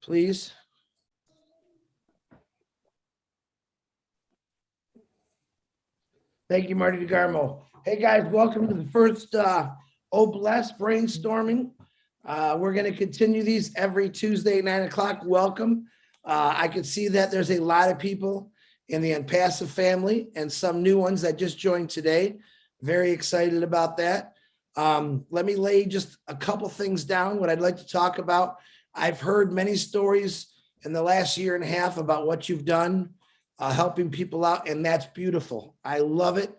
please. Thank you, Marty DeGarmo. Hey guys, welcome to the first OBLESS brainstorming. We're going to continue these every Tuesday at 9 o'clock. Welcome. I can see that there's a lot of people in the ONPASSIVE family and some new ones that just joined today. Very excited about that. Let me lay just a couple things down, what I'd like to talk about. I've heard many stories in the last year and a half about what you've done, helping people out, and that's beautiful. I love it.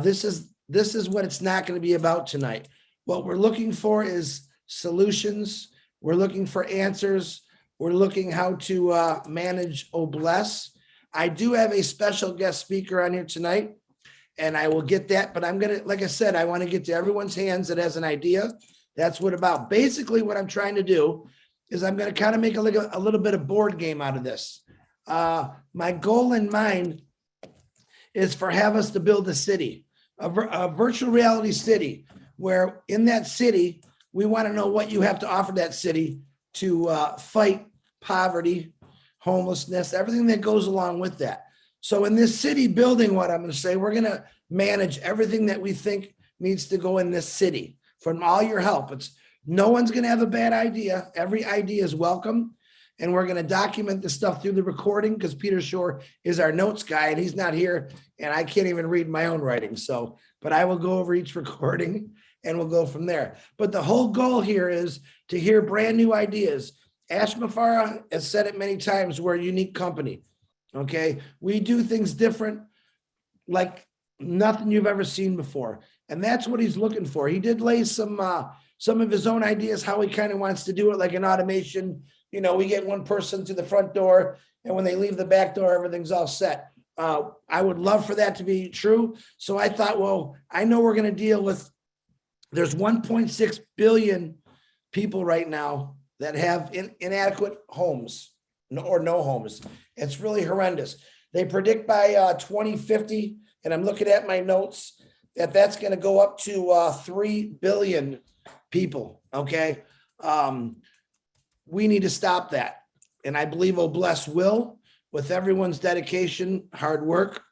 This is what it's not going to be about tonight. What we're looking for is solutions. We're looking for answers. We're looking how to manage OBLESS. I do have a special guest speaker on here tonight, and I will get that, but I'm going to, like I said, I want to get to everyone's hands that has an idea. That's what about. Basically, what I'm trying to do is I'm going to kind of make a little bit of board game out of this. My goal in mind is for have us to build a city, a virtual reality city, where in that city, we want to know what you have to offer that city to fight poverty, homelessness, everything that goes along with that. So in this city building, what I'm going to say, we're going to manage everything that we think needs to go in this city from all your help. No one's going to have a bad idea. Every idea is welcome. And we're going to document the stuff through the recording because Peter Shore is our notes guy and he's not here and I can't even read my own writing. So, but I will go over each recording and we'll go from there. But the whole goal here is to hear brand new ideas. Ash Mafara has said it many times, we're a unique company. Okay. We do things different, like nothing you've ever seen before. And that's what he's looking for. He did lay some of his own ideas, how he kind of wants to do it, like an automation. You know, we get one person to the front door and when they leave the back door, everything's all set. I would love for that to be true. So I thought, well, I know we're going to deal with, there's 1.6 billion people right now that have inadequate homes or no homes. It's really horrendous. They predict by 2050, and I'm looking at my notes, that's going to go up to 3 billion people, okay? We need to stop that. And I believe OBLESS will, with everyone's dedication, hard work.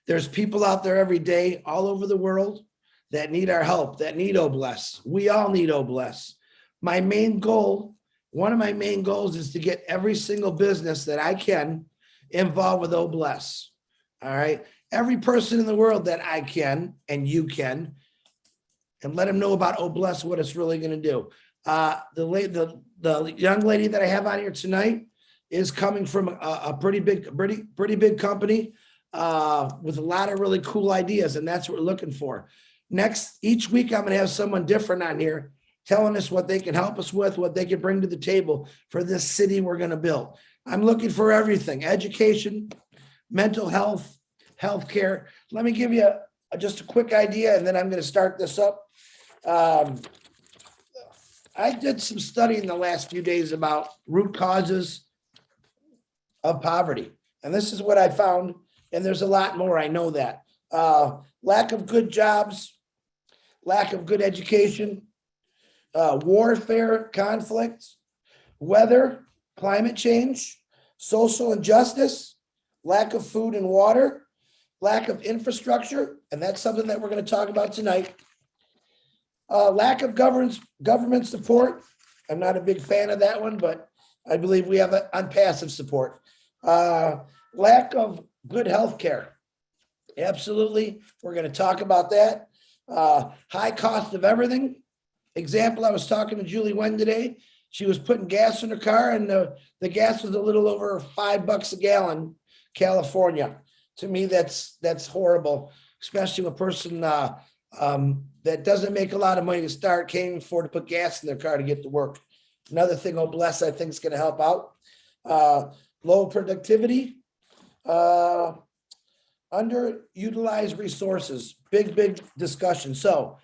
There's people out there every day, all over the world, that need our help, that need OBLESS. We all need OBLESS. My main goal, one of my main goals is to get every single business that I can involved with OBLESS. All right. Every person in the world that I can, and you can, and let them know about OBLESS, what it's really going to do. The young lady that I have on here tonight is coming from a pretty big company with a lot of really cool ideas, and that's what we're looking for. Next, each week I'm going to have someone different on here telling us what they can help us with, what they can bring to the table for this city we're going to build. I'm looking for everything: education, mental health, healthcare. Let me give you just a quick idea, and then I'm going to start this up. I did some study in the last few days about root causes of poverty. And this is what I found. And there's a lot more. I know that. Lack of good jobs, lack of good education, warfare, conflicts, weather, climate change, social injustice, lack of food and water, lack of infrastructure. And that's something that we're going to talk about tonight. Lack of government support. I'm not a big fan of that one, but I believe we have ONPASSIVE support. Lack of good health care. Absolutely. We're going to talk about that. High cost of everything. Example, I was talking to Julie Wen today. She was putting gas in her car and the gas was a little over $5 a gallon, California. To me, that's horrible, especially a person that doesn't make a lot of money to start, can't even afford to put gas in their car to get to work. Another thing OBLESS I think is going to help out. Low productivity, underutilized resources, big discussion. So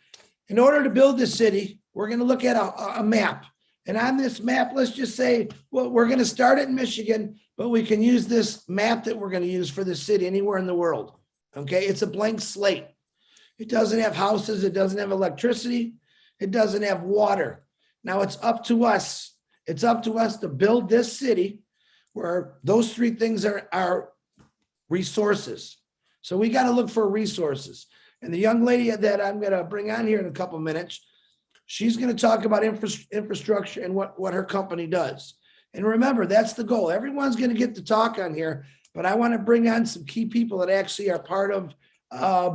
in order to build this city, we're going to look at a map. And on this map, let's just say, well, we're going to start it in Michigan, but we can use this map that we're going to use for the city anywhere in the world. Okay, it's a blank slate. It doesn't have houses. It doesn't have electricity. It doesn't have water. Now it's up to us It's up to us to build this city where those three things are resources. So we got to look for resources. And the young lady that I'm going to bring on here in a couple of minutes, she's going to talk about infrastructure and what her company does. And remember, that's the goal. Everyone's going to get to talk on here, but I want to bring on some key people that actually are part of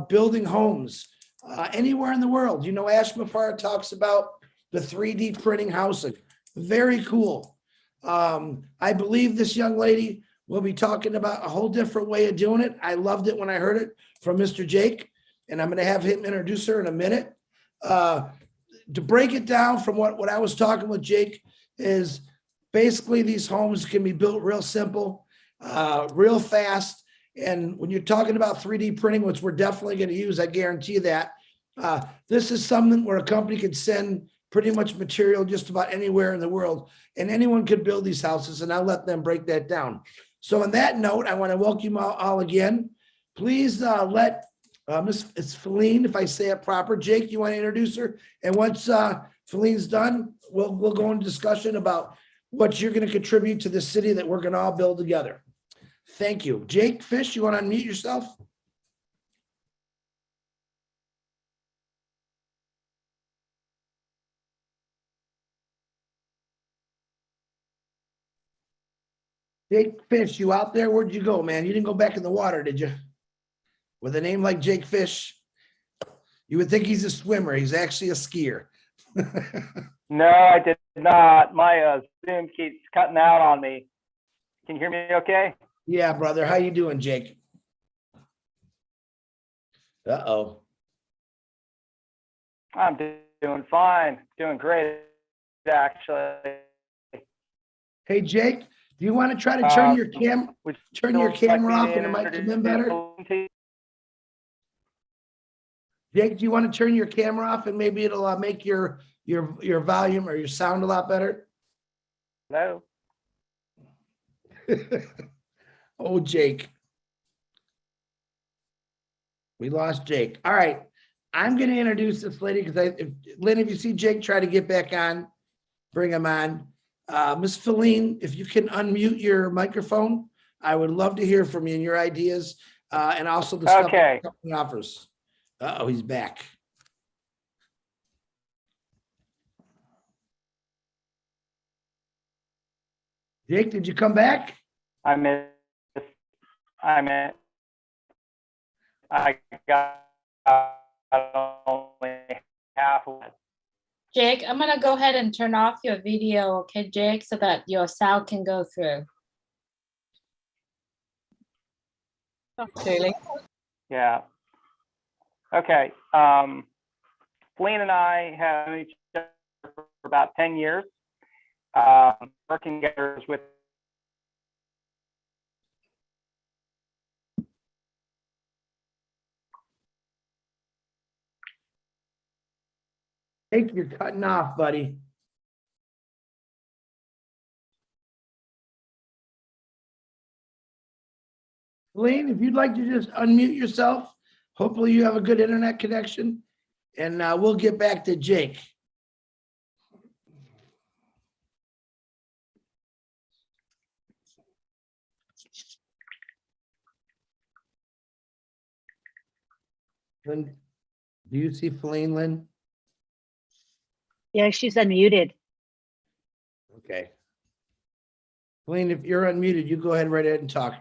building homes anywhere in the world. You know, Ash Mafar talks about the 3D printing housing. Very cool. I believe this young lady will be talking about a whole different way of doing it. I loved it when I heard it from Mr. Jake, and I'm going to have him introduce her in a minute. To break it down from what I was talking with Jake is basically these homes can be built real simple, real fast. And when you're talking about 3D printing, which we're definitely going to use, I guarantee that, this is something where a company can send pretty much material just about anywhere in the world, and anyone could build these houses, and I'll let them break that down. So on that note, I want to welcome you all again. Please let it's Feline, if I say it proper. Jake, you want to introduce her? And once Feline's done, we'll go into discussion about what you're going to contribute to the city that we're going to all build together. Thank you. Jake Fish, you want to unmute yourself? Jake Fish, you out there? Where'd you go, man? You didn't go back in the water, did you? With a name like Jake Fish, you would think he's a swimmer. He's actually a skier. No, I did not. My Zoom keeps cutting out on me. Can you hear me okay? Yeah, brother. How you doing, Jake? Uh-oh. I'm doing fine. Doing great, actually. Hey, Jake, do you want to try to turn your camera off and it might come in better? Jake, do you want to turn your camera off and maybe it'll make your volume or your sound a lot better? Hello. Oh, Jake. We lost Jake. All right. I'm going to introduce this lady because Lynn, if you see Jake, try to get back on, bring him on. Ms. Feline, if you can unmute your microphone, I would love to hear from you and your ideas and also the stuff the company offers. Uh-oh, he's back. Jake, did you come back? I got only half of it. Jake, I'm gonna go ahead and turn off your video, okay, Jake, so that your sound can go through. Clearly. Yeah. Okay. Feline and I have known each other for about 10 years, working together with Jake, you're cutting off, buddy. Feline, if you'd like to just unmute yourself, hopefully you have a good internet connection, and we'll get back to Jake. Lynn, do you see Feline, Lynn? Yeah, she's unmuted. Okay. Feline, if you're unmuted, you go ahead right ahead and talk.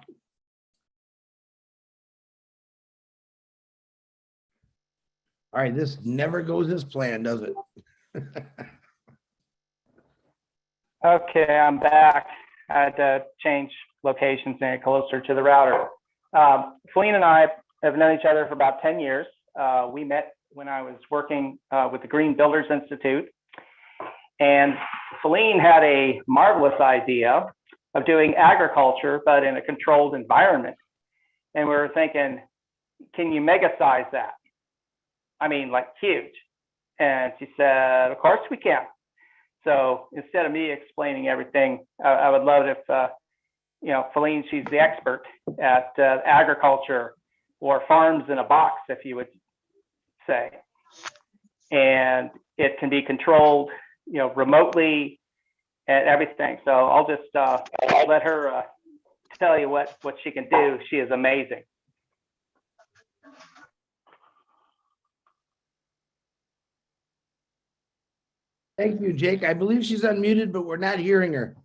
All right, this never goes as planned, does it? Okay, I'm back. I had to change locations and get closer to the router. Feline and I have known each other for about 10 years. We met when I was working with the Green Builders Institute. And Feline had a marvelous idea of doing agriculture, but in a controlled environment. And we were thinking, can you mega size that? I mean, like huge. And she said, of course we can. So instead of me explaining everything, I would love it if, Feline, she's the expert at agriculture or farms in a box, if you would say. And it can be controlled, remotely. at everything. So I'll just let her tell you what she can do. She is amazing. Thank you, Jake. I believe she's unmuted, but we're not hearing her.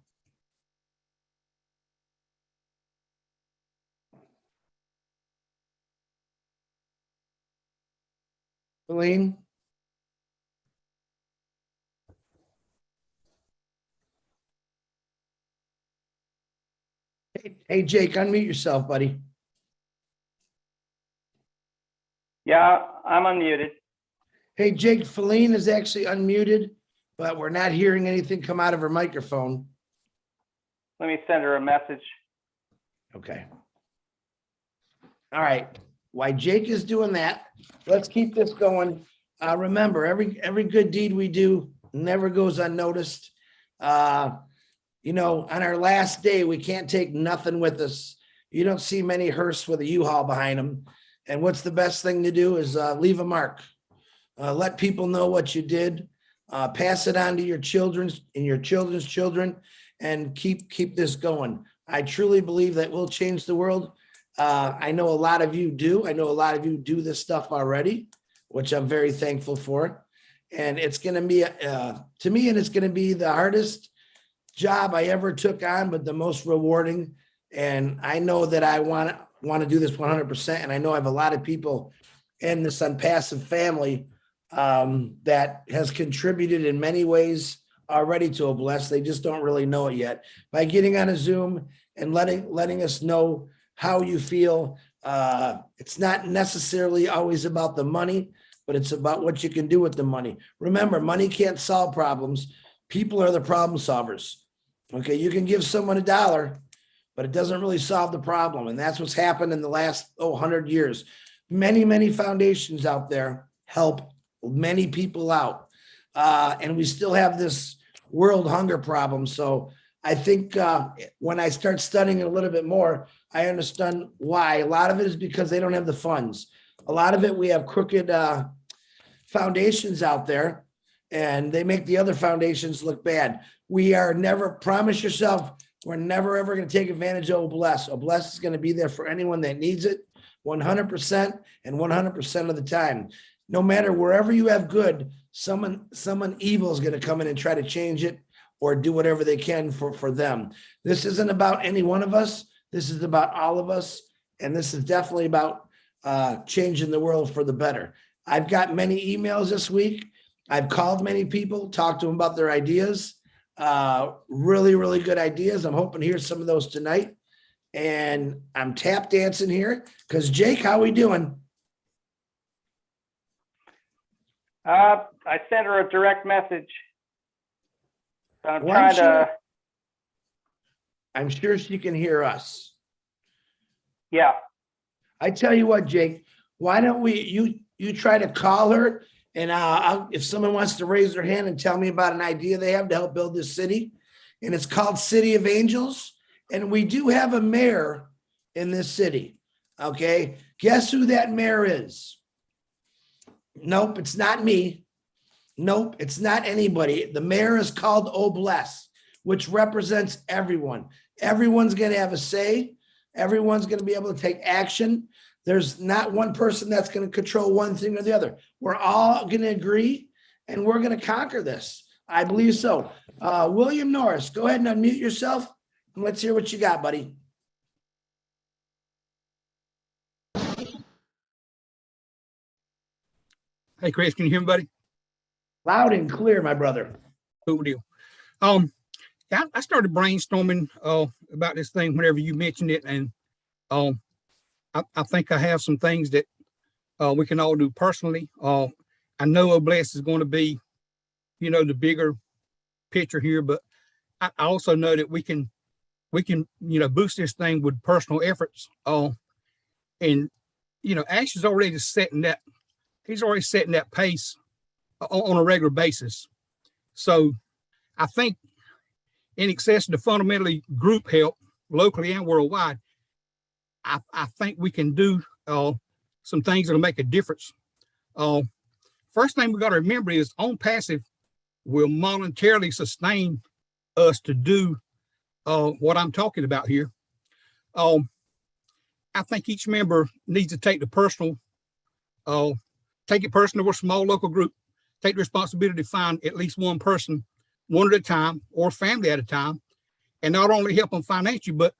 Feline? Hey, Jake, unmute yourself, buddy. Yeah, I'm unmuted. Hey, Jake, Feline is actually unmuted, but we're not hearing anything come out of her microphone. Let me send her a message. Okay. All right. While Jake is doing that, let's keep this going. Remember, every good deed we do never goes unnoticed. You know, on our last day, we can't take nothing with us. You don't see many hearse with a U-Haul behind them. And what's the best thing to do is leave a mark. Let people know what you did. Pass it on to your children and your children's children, and keep this going. I truly believe that will change the world. I know a lot of you do. I know a lot of you do this stuff already, which I'm very thankful for. And it's going to be, to me, and it's going to be the hardest job I ever took on, but the most rewarding. And I know that I want to do this 100%. And I know I have a lot of people in this ONPASSIVE family that has contributed in many ways already to OBLESS. They just don't really know it yet. By getting on a Zoom and letting us know how you feel. It's not necessarily always about the money, but it's about what you can do with the money. Remember, money can't solve problems. People are the problem solvers. Okay, you can give someone $1, but it doesn't really solve the problem. And that's what's happened in the last 100 years. Many foundations out there help many people out. And we still have this world hunger problem. So I think when I start studying it a little bit more, I understand why. A lot of it is because they don't have the funds. A lot of it, we have crooked foundations out there, and they make the other foundations look bad. We are never, promise yourself, we're never ever going to take advantage of OBLESS. OBLESS is going to be there for anyone that needs it 100% and 100% of the time. No matter wherever you have good, someone evil is going to come in and try to change it or do whatever they can for them. This isn't about any one of us. This is about all of us. And this is definitely about changing the world for the better. I've got many emails this week. I've called many people, talked to them about their ideas. Really good ideas. I'm hoping to hear some of those tonight. And I'm tap dancing here because Jake, how we doing? I sent her a direct message. So I'm sure she can hear us. Yeah. I tell you what, Jake, why don't you try to call her, and if someone wants to raise their hand and tell me about an idea they have to help build this city, and it's called City of Angels, and we do have a mayor in this city. Okay, guess who that mayor is? Nope, it's not me. Nope, it's not anybody. The mayor is called OBLESS, which represents everyone. Everyone's going to have a say. Everyone's going to be able to take action. There's not one person that's going to control one thing or the other. We're all going to agree, and we're going to conquer this. I believe so. William Norris, go ahead and unmute yourself, and let's hear what you got, buddy. Hey, Chris, can you hear me, buddy? Loud and clear, my brother. Cool deal. I started brainstorming about this thing whenever you mentioned it, and I think I have some things that we can all do personally. I know OBLESS is going to be, the bigger picture here, but I also know that we can, boost this thing with personal efforts. And Ash is already setting that. He's already setting that pace on a regular basis. So I think in excess of the fundamentally group help locally and worldwide, I think we can do some things that'll make a difference. First thing we got to remember is ONPASSIVE will monetarily sustain us to do what I'm talking about here. I think each member needs to take the personal, take it personal. We're a small local group. Take the responsibility to find at least one person, one at a time, or family at a time, and not only help them financially, but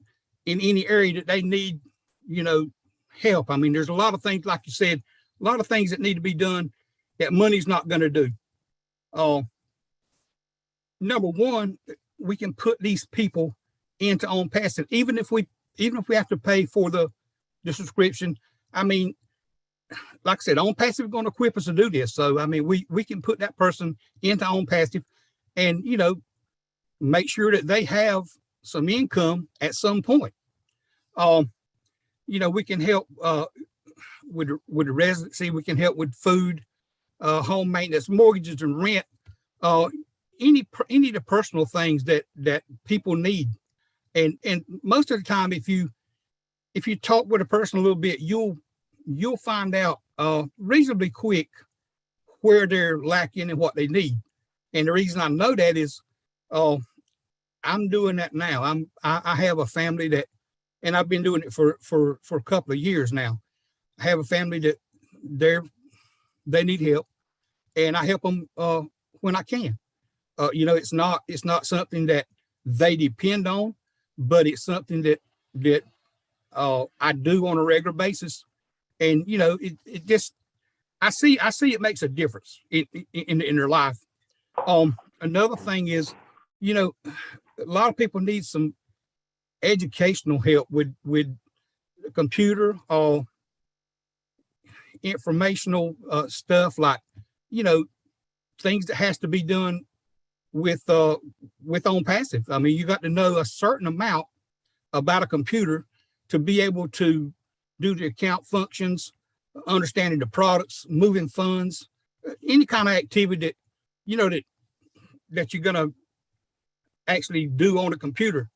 in any area that they need, help. I mean, there's a lot of things, like you said, a lot of things that need to be done that money's not going to do. Number one, we can put these people into ONPASSIVE, even if we have to pay for the subscription. I mean, like I said, ONPASSIVE is going to equip us to do this. So, I mean, we can put that person into ONPASSIVE and, make sure that they have some income at some point. We can help with the residency. We can help with food, home maintenance, mortgages and rent, any of the personal things that people need. And most of the time, if you talk with a person a little bit, you'll find out reasonably quick where they're lacking and what they need. And the reason I know that is I'm doing that now. I have a family that, and I've been doing it for a couple of years now. I have a family that they need help, and I help them when I can. It's not something that they depend on, but it's something that I do on a regular basis. And it just, I see it makes a difference in their life. Another thing is, a lot of people need some educational help with computer or informational stuff, like things that has to be done with ONPASSIVE. I mean, you got to know a certain amount about a computer to be able to do the account functions, understanding the products, moving funds, any kind of activity that you're going to actually do on a computer.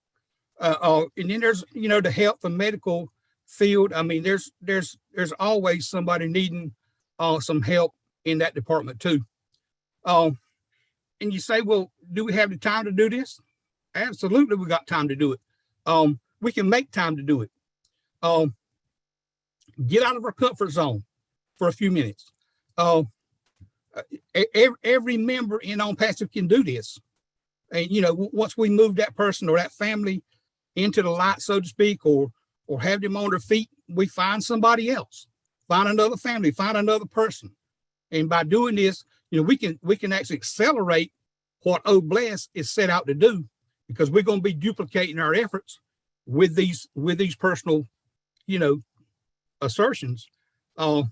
And then there's, the health and medical field. I mean, there's always somebody needing some help in that department too. And you say, well, do we have the time to do this? Absolutely, we got time to do it. We can make time to do it. Get out of our comfort zone for a few minutes. Every member in ONPASSIVE can do this. And, once we move that person or that family into the light, so to speak, or have them on their feet, we find somebody else, find another family, find another person. And by doing this, we can actually accelerate what OBLESS is set out to do, because we're going to be duplicating our efforts with these personal, assertions. On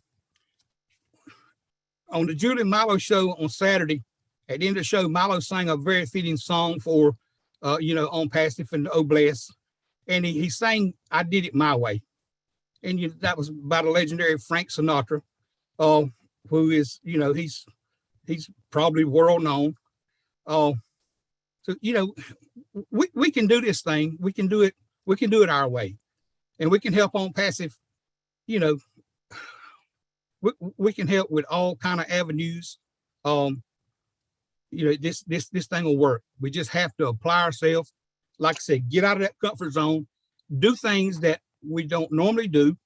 the Julie and Milo show on Saturday, at the end of the show, Milo sang a very fitting song for, ONPASSIVE and OBLESS. And he sang, "I Did It My Way." And that was about a legendary Frank Sinatra, who is, he's probably world known. So, we can do this thing. We can do it our way. And we can help ONPASSIVE, we can help with all kind of avenues. This thing will work. We just have to apply ourselves. Like I said, get out of that comfort zone, do things that we don't normally do.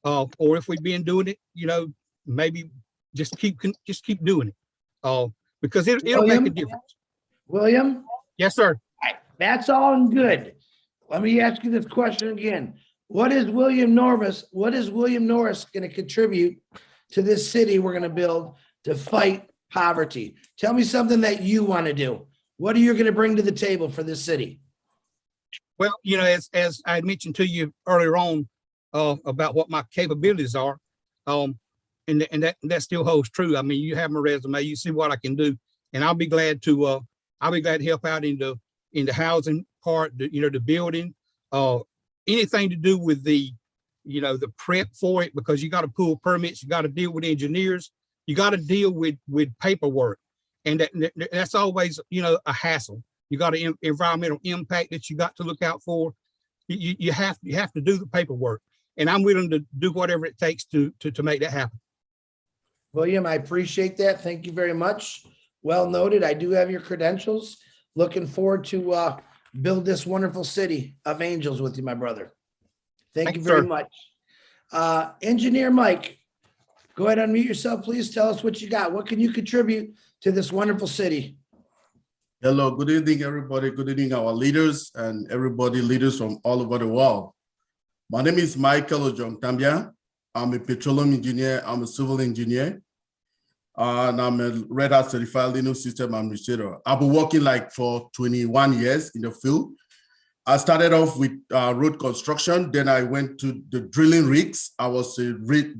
Or if we've been doing it, maybe just keep doing it. Because it'll make a difference. William? Yes, sir. That's all good. Let me ask you this question again. What is William Norris going to contribute to this city we're going to build to fight poverty? Tell me something that you want to do. What are you going to bring to the table for this city? Well, as I mentioned to you earlier on about what my capabilities are, and that still holds true. I mean, you have my resume, you see what I can do, and I'll be glad to help out in the housing part, the building, anything to do with the prep for it, because you got to pull permits, you got to deal with engineers, you got to deal with paperwork, and that's always a hassle. You got an environmental impact that you got to look out for. You have to do the paperwork, and I'm willing to do whatever it takes to make that happen. William, I appreciate that. Thank you very much. Well noted. I do have your credentials. Looking forward to build this wonderful city of angels with you, my brother. Thank you Thanks, very sir. much. Engineer Mike, go ahead and unmute yourself, please. Tell us what you got. What can you contribute to this wonderful city? Hello, good evening, everybody. Good evening, our leaders and everybody, leaders from all over the world. My name is Michael Ojong-Tambia. I'm a petroleum engineer. I'm a civil engineer. And I'm a Red Hat certified Linux system administrator. I've been working like for 21 years in the field. I started off with road construction. Then I went to the drilling rigs. I was a rig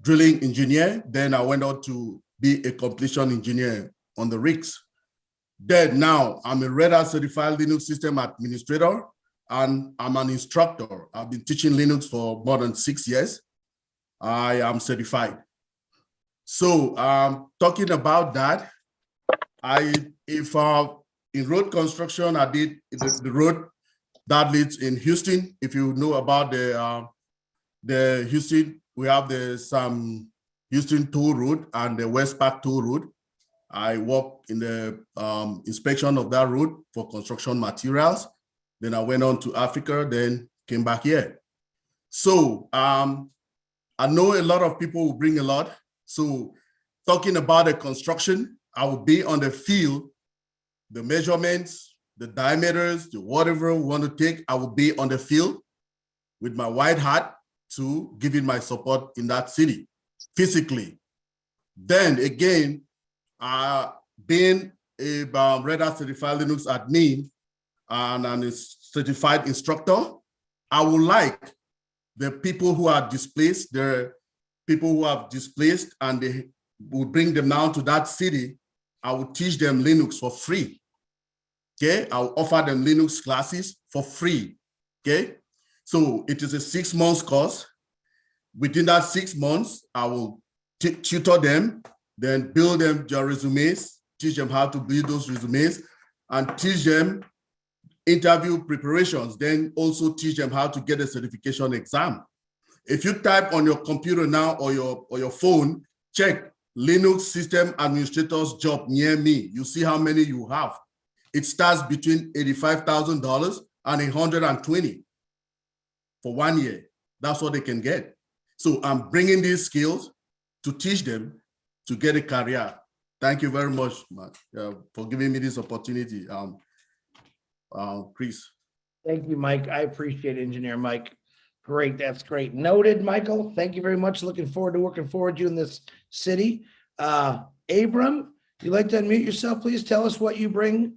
drilling engineer. Then I went on to be a completion engineer on the rigs. Then now I'm a Red Hat certified Linux system administrator, and I'm an instructor. I've been teaching Linux for more than 6 years. I am certified. So talking about that, in road construction, I did the road that leads in Houston. If you know about the Houston, we have the Houston Toll Road and the West Park Toll Road. I worked in the inspection of that road for construction materials. Then I went on to Africa, then came back here. So I know a lot of people will bring a lot. So talking about the construction, I will be on the field, the measurements, the diameters, the whatever we want to take, I will be on the field with my white hat to giving my support in that city physically. Then again, being a Red Hat certified Linux admin and a certified instructor, I would like the people who are displaced, the people who have displaced, and they will bring them down to that city. I will teach them Linux for free. Okay, I'll offer them Linux classes for free. Okay, so it is a 6 months course. Within that 6 months, I will tutor them, then build them their resumes, teach them how to build those resumes, and teach them interview preparations, then also teach them how to get a certification exam. If you type on your computer now or your phone, check Linux system administrator's job near me, you see how many you have. It starts between $85,000 and $120 for 1 year. That's what they can get. So I'm bringing these skills to teach them to get a career. Thank you very much, man, for giving me this opportunity, Chris. Thank you, Mike. I appreciate it, Engineer Mike. Great. That's great. Noted, Michael. Thank you very much. Looking forward to working forward you in this city. Abram, you'd like to unmute yourself, please? Tell us what you bring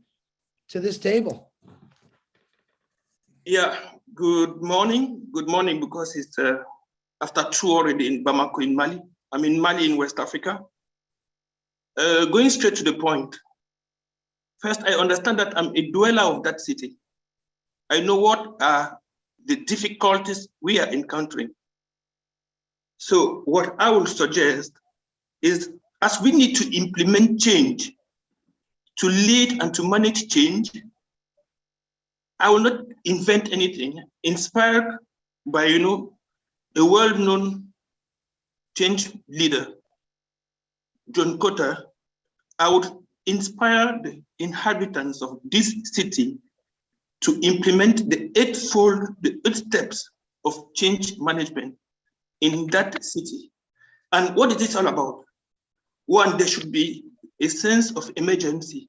to this table. Yeah, good morning. Good morning, because it's after 2 already in Bamako in Mali. I'm in Mali in West Africa. Going straight to the point. First, I understand that I'm a dweller of that city. I know what are the difficulties we are encountering. So what I will suggest is, as we need to implement change, to lead and to manage change, I will not invent anything. Inspired by, a well-known change leader, John Cotter, I would inspire the inhabitants of this city to implement the 8 steps of change management in that city. And what is this all about? One, there should be a sense of emergency.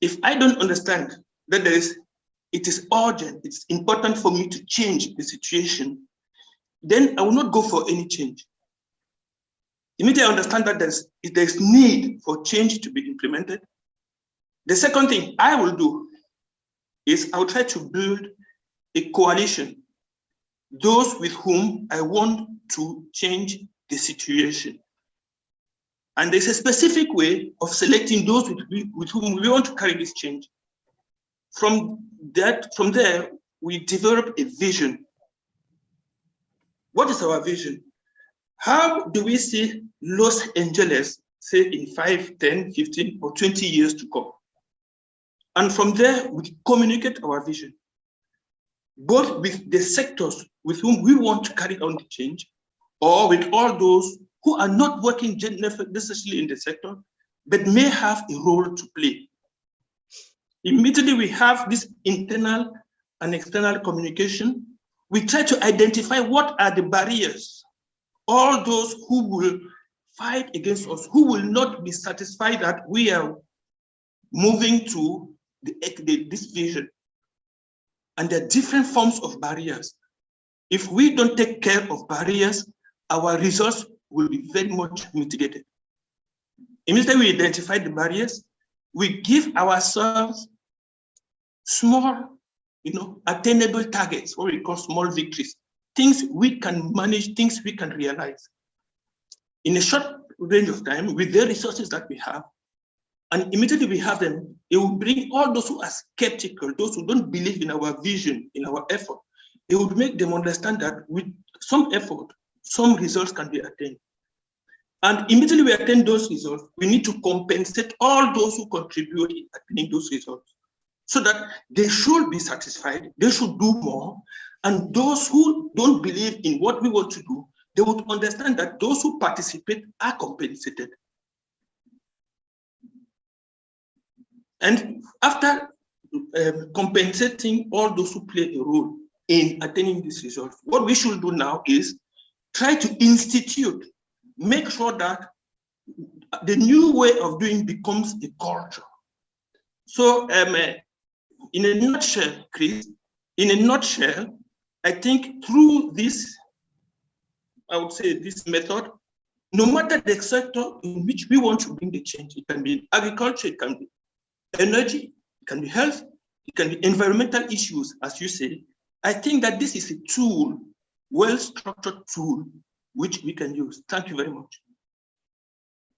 If I don't understand that it is urgent, it's important for me to change the situation, then I will not go for any change. Immediately I understand that there's need for change to be implemented. The second thing I will do is I will try to build a coalition, those with whom I want to change the situation. And there's a specific way of selecting those with whom we want to carry this change. From there, we develop a vision. What is our vision? How do we see Los Angeles, say in 5, 10, 15, or 20 years to come? And from there, we communicate our vision, both with the sectors with whom we want to carry on the change, or with all those who are not working necessarily in the sector, but may have a role to play. Immediately we have this internal and external communication. We try to identify what are the barriers, all those who will fight against us, who will not be satisfied that we are moving to this vision. And there are different forms of barriers. If we don't take care of barriers, our results will be very much mitigated. Immediately we identify the barriers, we give ourselves small, attainable targets, what we call small victories, things we can manage, things we can realize in a short range of time with the resources that we have. And immediately we have them, it will bring all those who are skeptical, those who don't believe in our vision, in our effort. It would make them understand that with some effort, some results can be attained. And immediately we attain those results, we need to compensate all those who contribute in attaining those results so that they should be satisfied, they should do more. And those who don't believe in what we want to do, they would understand that those who participate are compensated. And after compensating all those who play a role in attaining these results, what we should do now is try to institute, make sure that the new way of doing becomes a culture. So in a nutshell, Chris, I think through this, I would say this method, no matter the sector in which we want to bring the change, it can be agriculture, it can be energy, it can be health, it can be environmental issues, as you say. I think that this is a tool, well-structured tool, which we can use. Thank you very much.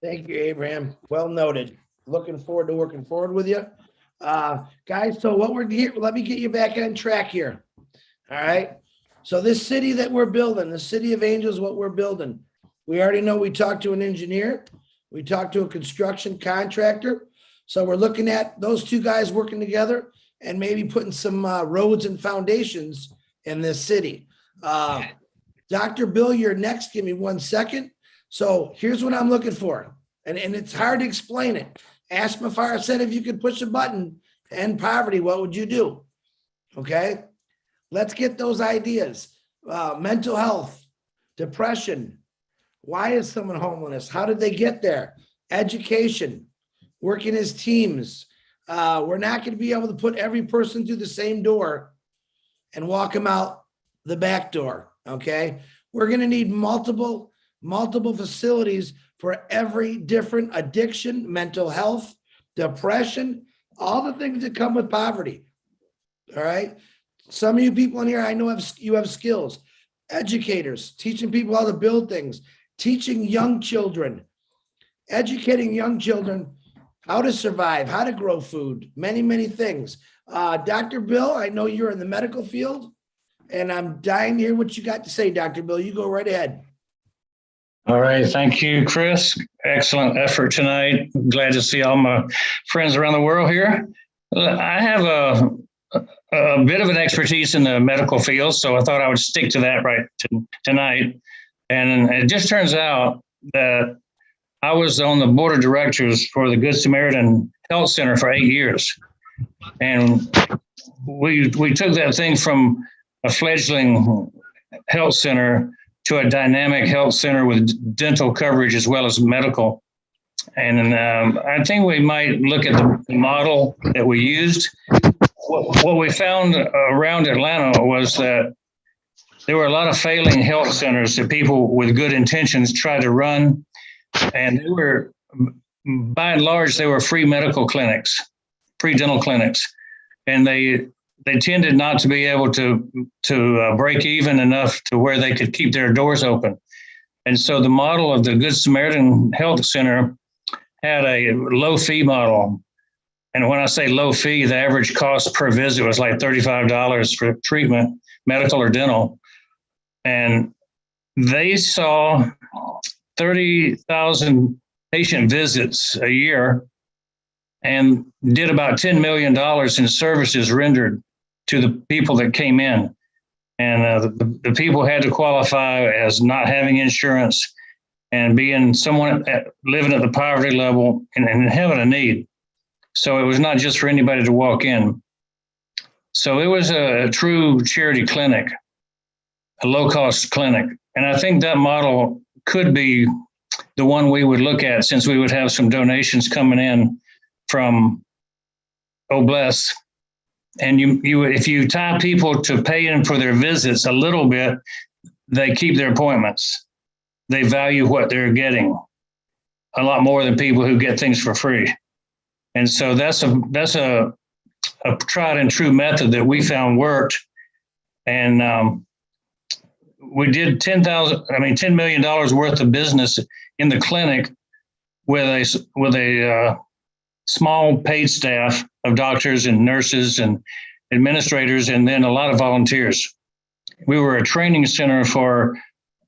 Thank you, Abraham. Well noted. Looking forward to working forward with you. Guys, so what we're here, let me get you back on track here. All right. So this city that we're building, the City of Angels, what we're building, we already know we talked to an engineer. We talked to a construction contractor. So we're looking at those two guys working together and maybe putting some roads and foundations in this city. Dr. Bill, you're next. Give me 1 second. So here's what I'm looking for. And it's hard to explain it. Ask Mafar said, if you could push a button to end poverty, what would you do? Okay. Let's get those ideas. Mental health, depression. Why is someone homeless? How did they get there? Education, working as teams. We're not going to be able to put every person through the same door and walk them out the back door. Okay. We're going to need multiple facilities for every different addiction, mental health, depression, all the things that come with poverty. All right. Some of you people in here, I know you have skills, educators, teaching people how to build things, teaching young children, educating young children how to survive, how to grow food, many, many things. Dr. Bill, I know you're in the medical field and I'm dying to hear what you got to say, Dr. Bill. You go right ahead. All right. Thank you, Chris. Excellent effort tonight. Glad to see all my friends around the world here. I have a bit of an expertise in the medical field, so I thought I would stick to that tonight. And it just turns out that I was on the board of directors for the Good Samaritan Health Center for 8 years. And we took that thing from a fledgling health center to a dynamic health center with dental coverage as well as medical. And I think we might look at the model that we used. What we found around Atlanta was that there were a lot of failing health centers that people with good intentions tried to run. And they were, by and large, they were free medical clinics, free dental clinics. And they tended not to be able to break even enough to where they could keep their doors open. And so the model of the Good Samaritan Health Center had a low fee model. And when I say low fee, the average cost per visit was like $35 for treatment, medical or dental. And they saw 30,000 patient visits a year and did about $10 million in services rendered to the people that came in. And the people had to qualify as not having insurance and being someone living at the poverty level and having a need. So it was not just for anybody to walk in. So it was a true charity clinic, a low-cost clinic. And I think that model could be the one we would look at, since we would have some donations coming in from Obless. And if you tie people to paying for their visits a little bit, they keep their appointments. They value what they're getting a lot more than people who get things for free. And so that's a tried and true method that we found worked. And we did $10 million worth of business in the clinic with a small paid staff of doctors and nurses and administrators, and then a lot of volunteers. We were a training center for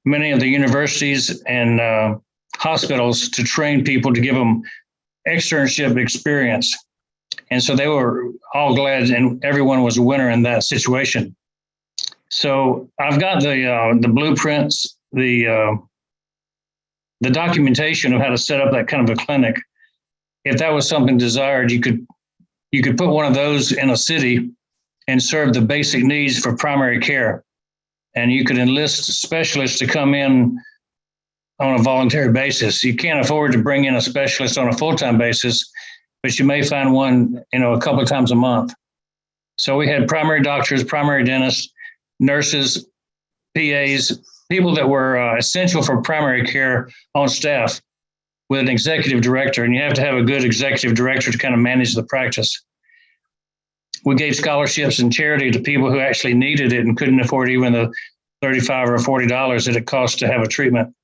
many of the universities and hospitals to train people, to give them externship experience. And so they were all glad, and everyone was a winner in that situation. So I've got the blueprints, the documentation of how to set up that kind of a clinic. If that was something desired, you could put one of those in a city and serve the basic needs for primary care. And you could enlist specialists to come in on a voluntary basis. You can't afford to bring in a specialist on a full-time basis, but you may find one, a couple of times a month. So we had primary doctors, primary dentists, nurses, PAs, people that were essential for primary care on staff, with an executive director. And you have to have a good executive director to kind of manage the practice. We gave scholarships and charity to people who actually needed it and couldn't afford even the $35 or $40 that it costs to have a treatment.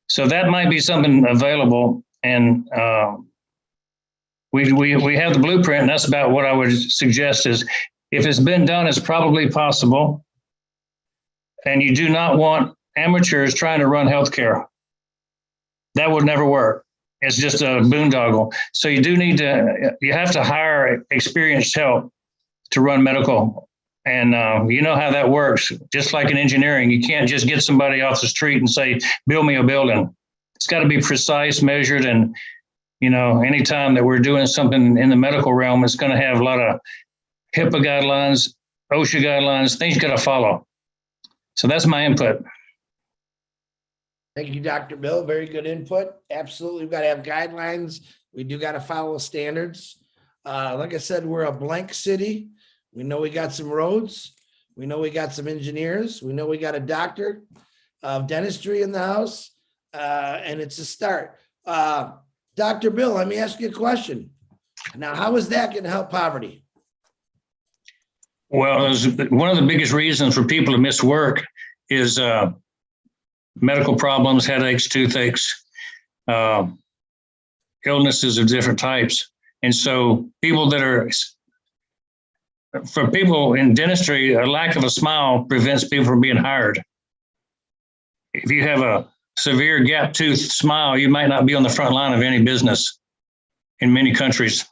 So that might be something available. And we have the blueprint, and that's about what I would suggest is, if it's been done, it's probably possible. And you do not want amateurs trying to run healthcare. That would never work. It's just a boondoggle. So you have to hire experienced help to run medical. And you know how that works. Just like in engineering, you can't just get somebody off the street and say, build me a building. It's got to be precise, measured. And, anytime that we're doing something in the medical realm, it's going to have a lot of HIPAA guidelines, OSHA guidelines, things you got to follow. So that's my input. Thank you, Dr. Bill. Very good input. Absolutely. We've got to have guidelines. We do got to follow standards. Like I said, we're a blank city. We know we got some roads. We know we got some engineers. We know we got a doctor of dentistry in the house. And it's a start. Dr. Bill, let me ask you a question. Now, how is that going to help poverty? Well, one of the biggest reasons for people to miss work is medical problems, headaches, toothaches, illnesses of different types. And so for people in dentistry, a lack of a smile prevents people from being hired. If you have a severe gap tooth smile, you might not be on the front line of any business in many countries.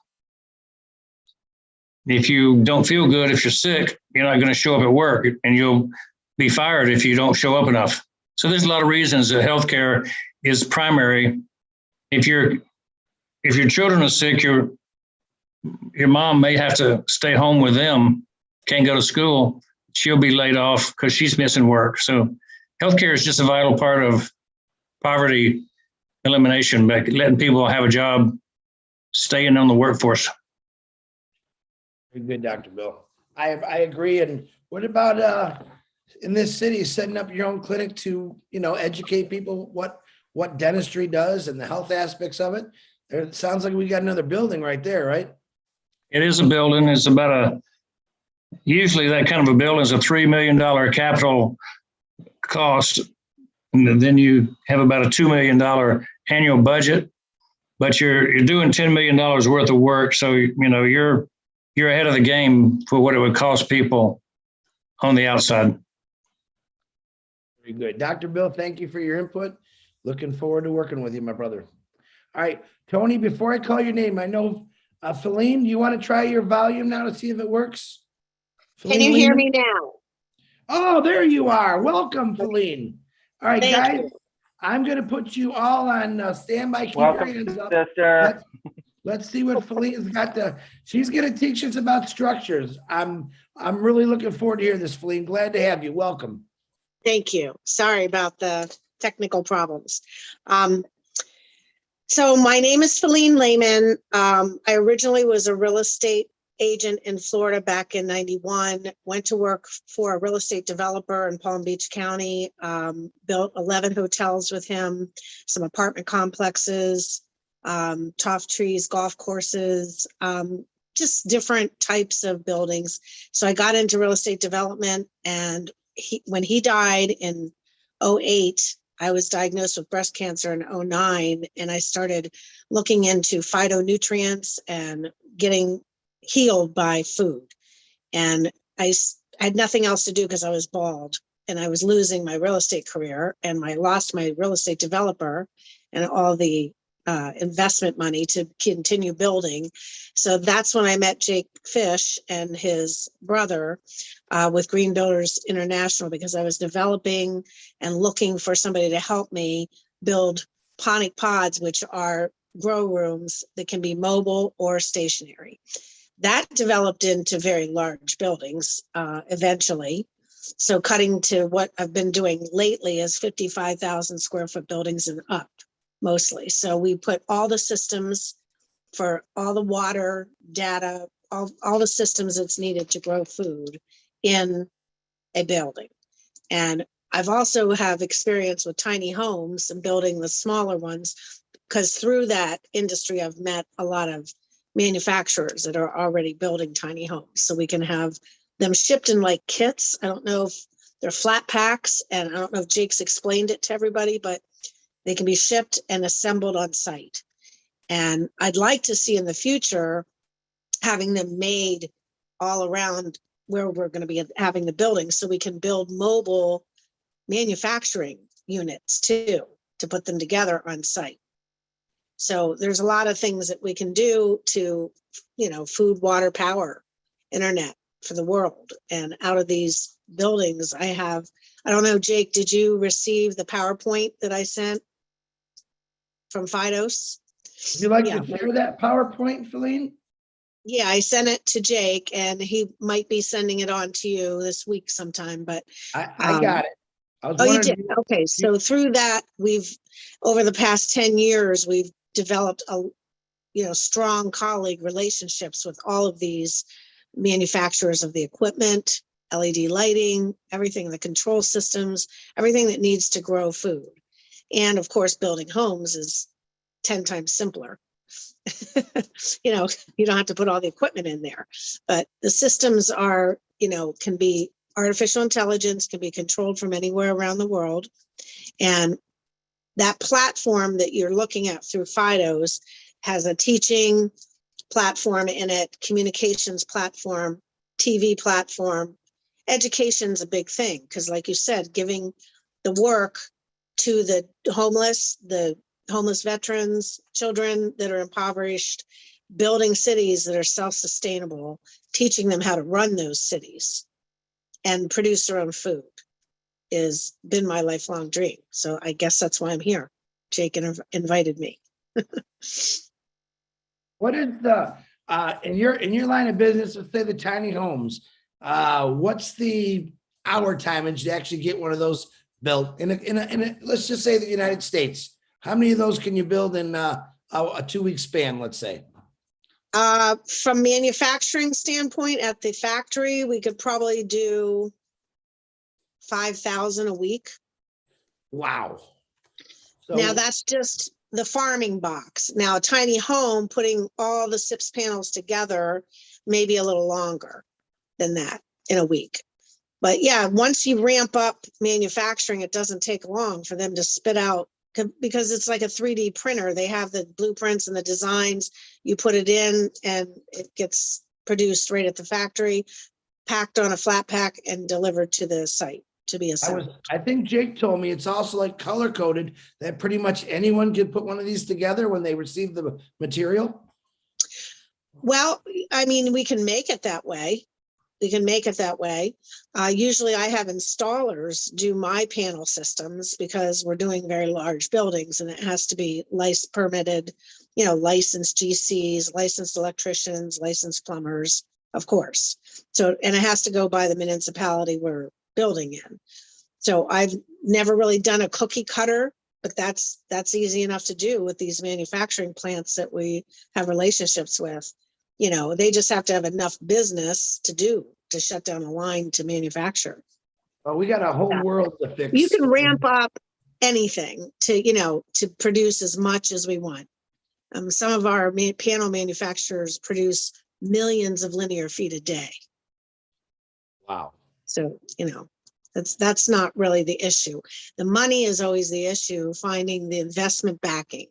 If you don't feel good, if you're sick, you're not going to show up at work, and you'll be fired if you don't show up enough. So there's a lot of reasons that healthcare is primary. If your children are sick, your mom may have to stay home with them, can't go to school. She'll be laid off because she's missing work. So healthcare is just a vital part of poverty elimination, by letting people have a job, staying on the workforce. Very good, Dr. Bill. I agree. And what about in this city, setting up your own clinic to, educate people what dentistry does and the health aspects of it? It sounds like we got another building right there, right? It is a building. It's about usually that kind of a building is a $3 million capital cost. And then you have about a $2 million annual budget, but you're doing $10 million worth of work. So, you're ahead of the game for what it would cost people on the outside. Very good. Dr. Bill, thank you for your input. Looking forward to working with you, my brother. All right, Tony, before I call your name, I know, Feline, do you want to try your volume now to see if it works? Can you hear me now? Oh, there you are. Welcome, Feline. All right, Thank guys, you. I'm going to put you all on standby. Keep your Welcome, hands up. sister. Let's see what Feline's got to, she's gonna teach us about structures. I'm really looking forward to hear this, Feline. Glad to have you. Welcome. Thank you. Sorry about the technical problems. So my name is Feline Lehman. I originally was a real estate agent in Florida back in '91, went to work for a real estate developer in Palm Beach County, built 11 hotels with him, some apartment complexes, tough trees, golf courses, just different types of buildings. So I got into real estate development, and when he died in '08, I was diagnosed with breast cancer in '09, and I started looking into phytonutrients and getting healed by food. And I had nothing else to do because I was bald, and I was losing my real estate career, and I lost my real estate developer and all the investment money to continue building. So that's when I met Jake Fish and his brother with Green Builders International, because I was developing and looking for somebody to help me build ponic pods, which are grow rooms that can be mobile or stationary. That developed into very large buildings eventually. So cutting to what I've been doing lately is 55,000 square foot buildings and up mostly. So we put all the systems for all the water, data, all the systems that's needed to grow food in a building. And I've also have experience with tiny homes and building the smaller ones, because through that industry, I've met a lot of manufacturers that are already building tiny homes. So we can have them shipped in like kits. I don't know if they're flat packs, and I don't know if Jake's explained it to everybody, but they can be shipped and assembled on site. And I'd like to see in the future having them made all around where we're going to be having the building, so we can build mobile manufacturing units too, to put them together on site. So there's a lot of things that we can do to, food, water, power, internet for the world. And out of these buildings, I don't know, Jake, did you receive the PowerPoint that I sent from Fidos? Would you like to share that PowerPoint, Feline? Yeah, I sent it to Jake, and he might be sending it on to you this week sometime, but I got it. I was you did? Okay, so through that, over the past 10 years, we've developed strong colleague relationships with all of these manufacturers of the equipment, LED lighting, everything, the control systems, everything that needs to grow food. And of course, building homes is 10 times simpler. You don't have to put all the equipment in there, but the systems are, can be artificial intelligence, can be controlled from anywhere around the world. And that platform that you're looking at through Fidos has a teaching platform in it, communications platform, TV platform. Education's a big thing, because like you said, giving the work to the homeless veterans, children that are impoverished, building cities that are self-sustainable, teaching them how to run those cities and produce their own food has been my lifelong dream. So I guess that's why I'm here. Jake invited me. What is the in your line of business, let's say the tiny homes, what's the hour timage to actually get one of those built in a let's just say the United States? How many of those can you build in a 2-week span, let's say? From manufacturing standpoint, at the factory, we could probably do 5,000 a week. Wow. So, now that's just the farming box. Now a tiny home, putting all the SIPS panels together, maybe a little longer than that in a week. But yeah, once you ramp up manufacturing, it doesn't take long for them to spit out, because it's like a 3D printer. They have the blueprints and the designs. You put it in and it gets produced right at the factory, packed on a flat pack and delivered to the site to be assembled. I think Jake told me it's also like color coded, that pretty much anyone could put one of these together when they receive the material. Well, I mean, we can make it that way. Usually I have installers do my panel systems, because we're doing very large buildings and it has to be license permitted licensed GCs, licensed electricians, licensed plumbers, of course. So, and it has to go by the municipality we're building in. So I've never really done a cookie cutter, but that's easy enough to do with these manufacturing plants that we have relationships with. They just have to have enough business to shut down a line to manufacture. Well, we got a whole world to fix. You can ramp up anything to produce as much as we want. Some of our panel manufacturers produce millions of linear feet a day. Wow. So, that's not really the issue. The money is always the issue, finding the investment backing.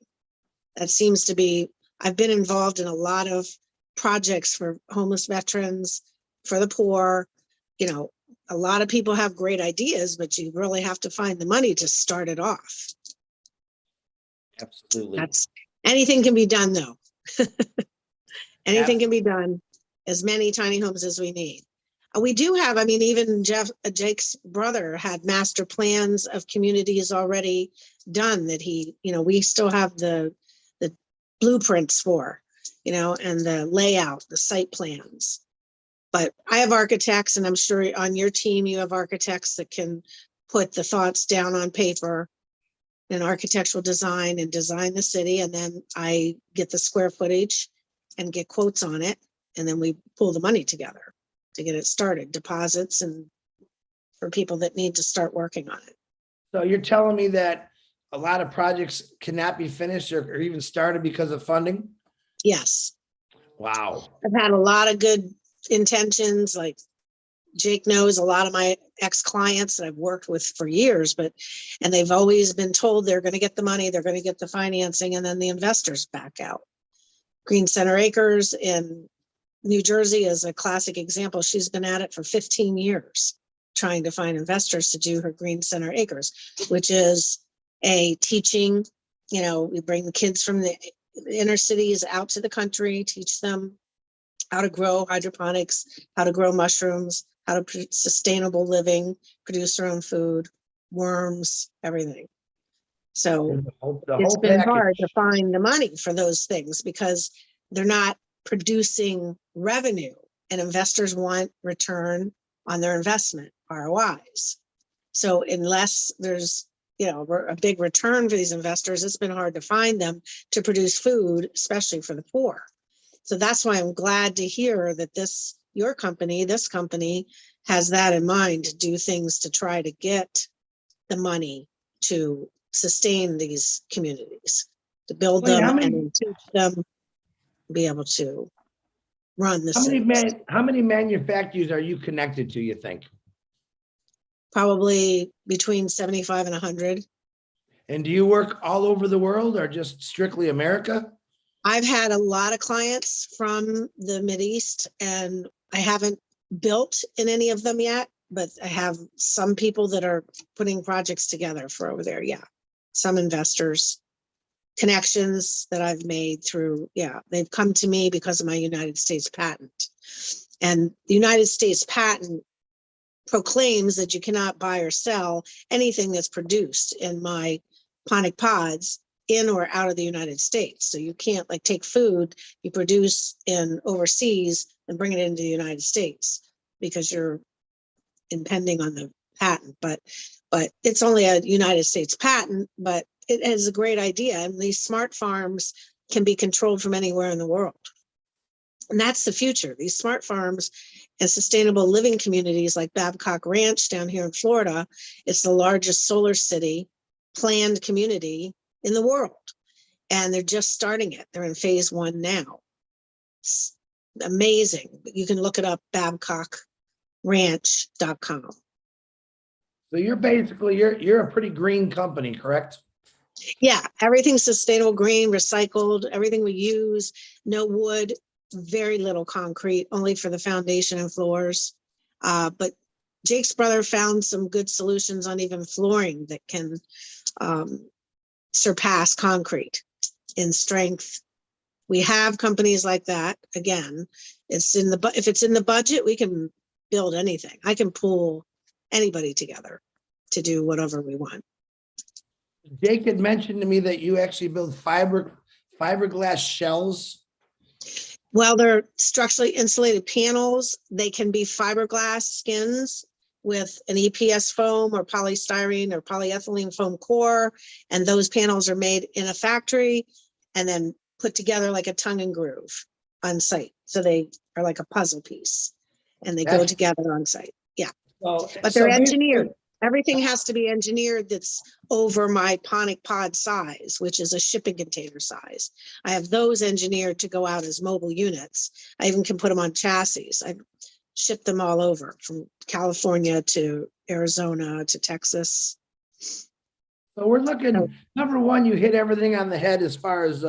That seems to be, I've been involved in a lot of projects for homeless veterans, for the poor. A lot of people have great ideas, but you really have to find the money to start it off. Absolutely. Anything can be done though. Anything can be done, as many tiny homes as we need. We do have, even Jake's brother had master plans of communities already done that we still have the blueprints for, and the layout, the site plans. But I have architects, and I'm sure on your team, you have architects that can put the thoughts down on paper and architectural design and design the city. And then I get the square footage and get quotes on it. And then we pull the money together to get it started, deposits, and for people that need to start working on it. So you're telling me that a lot of projects cannot be finished or even started because of funding? Yes. Wow. I've had a lot of good intentions. Like Jake knows a lot of my ex-clients that I've worked with for years, and they've always been told they're going to get the money, they're going to get the financing, and then the investors back out. Green Center Acres in New Jersey is a classic example. She's been at it for 15 years, trying to find investors to do her Green Center Acres, which is a teaching, we bring the kids from the inner cities out to the country, teach them how to grow hydroponics, how to grow mushrooms, how to sustainable living, produce their own food, worms, everything. So it's been hard to find the money for those things because they're not producing revenue, and investors want return on their investment, ROIs. So unless there's a big return for these investors, it's been hard to find them to produce food, especially for the poor. So that's why I'm glad to hear that this company has that in mind, to do things to try to get the money to sustain these communities, to build them and teach them, be able to run the How many manufacturers are you connected to, you think? Probably between 75 and 100. And do you work all over the world or just strictly America? I've had a lot of clients from the Mideast, and I haven't built in any of them yet, but I have some people that are putting projects together for over there. Yeah. Some investors, connections that I've made through, they've come to me because of my United States patent. And the United States patent proclaims that you cannot buy or sell anything that's produced in my ponic pods in or out of the United States. So you can't take food you produce in overseas and bring it into the United States because you're impending on the patent. But it's only a United States patent, but it is a great idea. And these smart farms can be controlled from anywhere in the world. And that's the future. These smart farms and sustainable living communities like Babcock Ranch down here in Florida, it's the largest solar city planned community in the world. And they're just starting it. They're in phase 1 now. It's amazing. You can look it up, babcockranch.com. So you're basically, you're a pretty green company, correct? Yeah, everything's sustainable, green, recycled, everything we use, no wood, very little concrete, only for the foundation and floors. But Jake's brother found some good solutions on even flooring that can surpass concrete in strength. We have companies like that. Again, if it's in the budget, we can build anything. I can pull anybody together to do whatever we want. Jake had mentioned to me that you actually build fiber fiberglass shells? Well, they're structurally insulated panels. They can be fiberglass skins with an EPS foam or polystyrene or polyethylene foam core. And those panels are made in a factory and then put together like a tongue and groove on site. So they are like a puzzle piece and they go That's- together on site. Yeah, So, but so they're basically- engineered. Everything has to be engineered that's over my ponic pod size, which is a shipping container size. I have those engineered to go out as mobile units. I even can put them on chassis. I ship them all over from California to Arizona to Texas. So we're looking, number one, you hit everything on the head as far as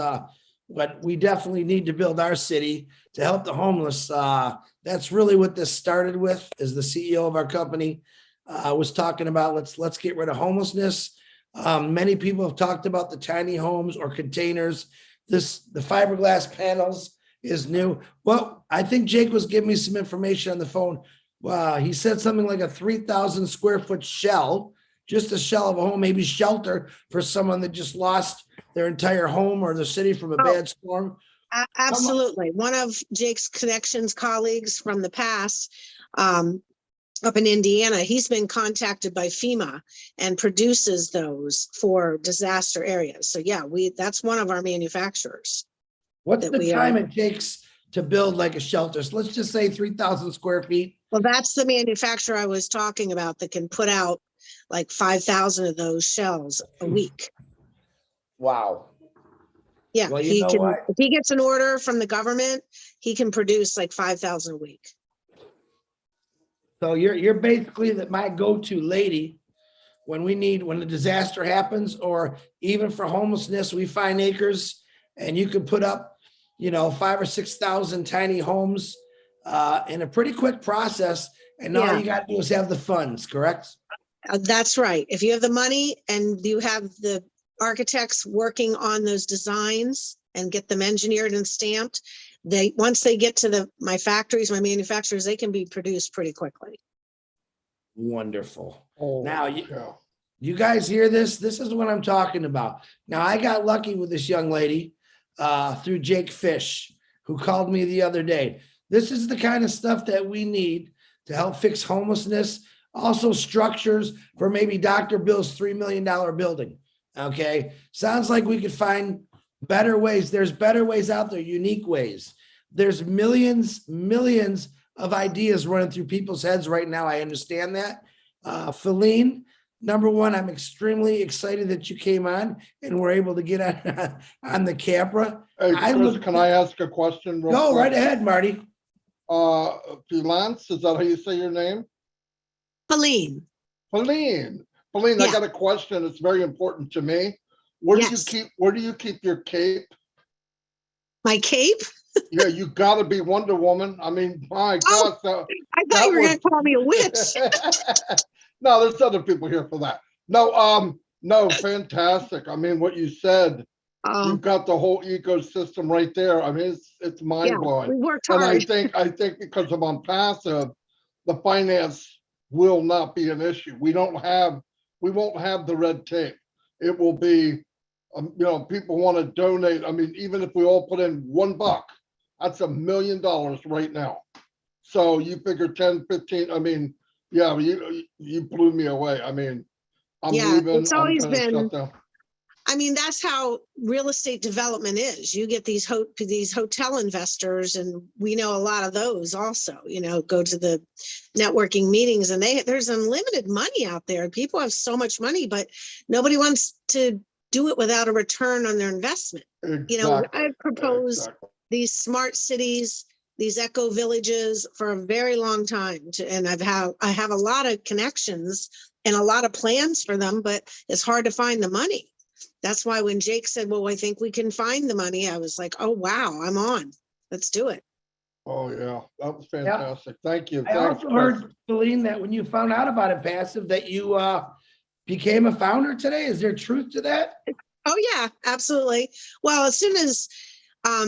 what we definitely need to build our city to help the homeless. That's really what this started with, is the CEO of our company was talking about, let's get rid of homelessness. Many people have talked about the tiny homes or containers. The fiberglass panels is new. Well, I think Jake was giving me some information on the phone. He said something like a 3,000 square foot shell, just a shell of a home, maybe shelter for someone that just lost their entire home or the city from a bad storm. Absolutely. One of Jake's connections colleagues from the past, up in Indiana, he's been contacted by FEMA and produces those for disaster areas. So yeah, that's one of our manufacturers. What's that the we time are- it takes to build like a shelter? So let's just say 3,000 square feet. Well, that's the manufacturer I was talking about that can put out like 5,000 of those shells a week. Wow. Yeah, Well, you he know can, what? if he gets an order from the government, he can produce like 5,000 a week. So you're basically my go-to lady when a disaster happens, or even for homelessness, we find acres and you can put up, 5,000 or 6,000 tiny homes in a pretty quick process. And all Yeah. you got to do is have the funds, correct? That's right. If you have the money and you have the architects working on those designs and get them engineered and stamped, once they get to my factories, my manufacturers, they can be produced pretty quickly. Wonderful. Oh, Now, yeah. you guys hear this? This is what I'm talking about. Now, I got lucky with this young lady through Jake Fish, who called me the other day. This is the kind of stuff that we need to help fix homelessness. Also structures for maybe Dr. Bill's $3 million building. Okay. Sounds like we could find better ways. There's better ways out there, unique ways. There's millions of ideas running through people's heads right now. I understand that. Feline, number one, I'm extremely excited that you came on and were able to get on the camera. Hey, Chris, can I ask a question? Go right ahead, Marty. Filance, is that how you say your name? Feline. Feline, Yeah. I got a question. It's very important to me. Where Yes. do you keep your cape? My cape? Yeah, you gotta be Wonder Woman. I mean, my Oh, gosh. I thought you were going to call me a witch. No, there's other people here for that. No, fantastic. I mean, what you said, you've got the whole ecosystem right there. I mean, it's mind Yeah, blowing. we worked And hard. I think because of ONPASSIVE, the finance will not be an issue. We won't have the red tape. It will be, people want to donate. I mean, even if we all put in $1, that's $1 million right now. So you figure 10, 15, I mean, yeah, you blew me away. I mean, I'm leaving. It's always I'm gonna been, shut down. I mean, that's how real estate development is. You get these hotel investors, and we know a lot of those also, go to the networking meetings, and there's unlimited money out there. People have so much money, but nobody wants to do it without a return on their investment. Exactly. I've proposed Exactly. these smart cities, these eco villages for a very long time. And I have a lot of connections and a lot of plans for them, but it's hard to find the money. That's why when Jake said, well, I think we can find the money, I was like, oh, wow, I'm on. Let's do it. Oh, yeah, that was fantastic. Thank you. I Thanks, also Chris. heard, Feline, that when you found out about ONPASSIVE, that you became a founder today. Is there truth to that? Oh, yeah, absolutely. Well, as soon as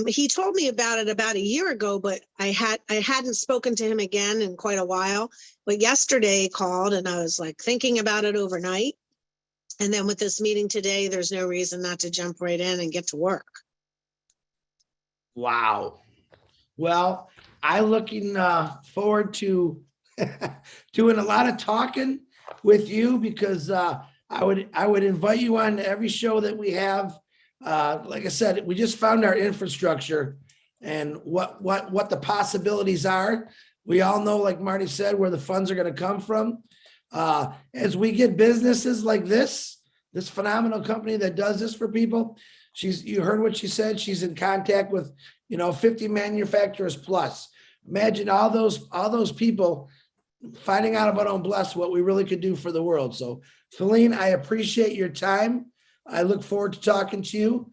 he told me about it about a year ago, but I hadn't spoken to him again in quite a while. But yesterday he called, and I was like thinking about it overnight. And then with this meeting today, there's no reason not to jump right in and get to work. Wow. Well, I'm looking forward to doing a lot of talking with you because I would invite you on every show that we have. Like I said, we just found our infrastructure and what the possibilities are. We all know, like Marty said, where the funds are going to come from. As we get businesses like this phenomenal company that does this for people, you heard what she said. She's in contact with, 50 manufacturers plus. Imagine all those people finding out about ONPASSIVE, what we really could do for the world. So, Feline, I appreciate your time. I look forward to talking to you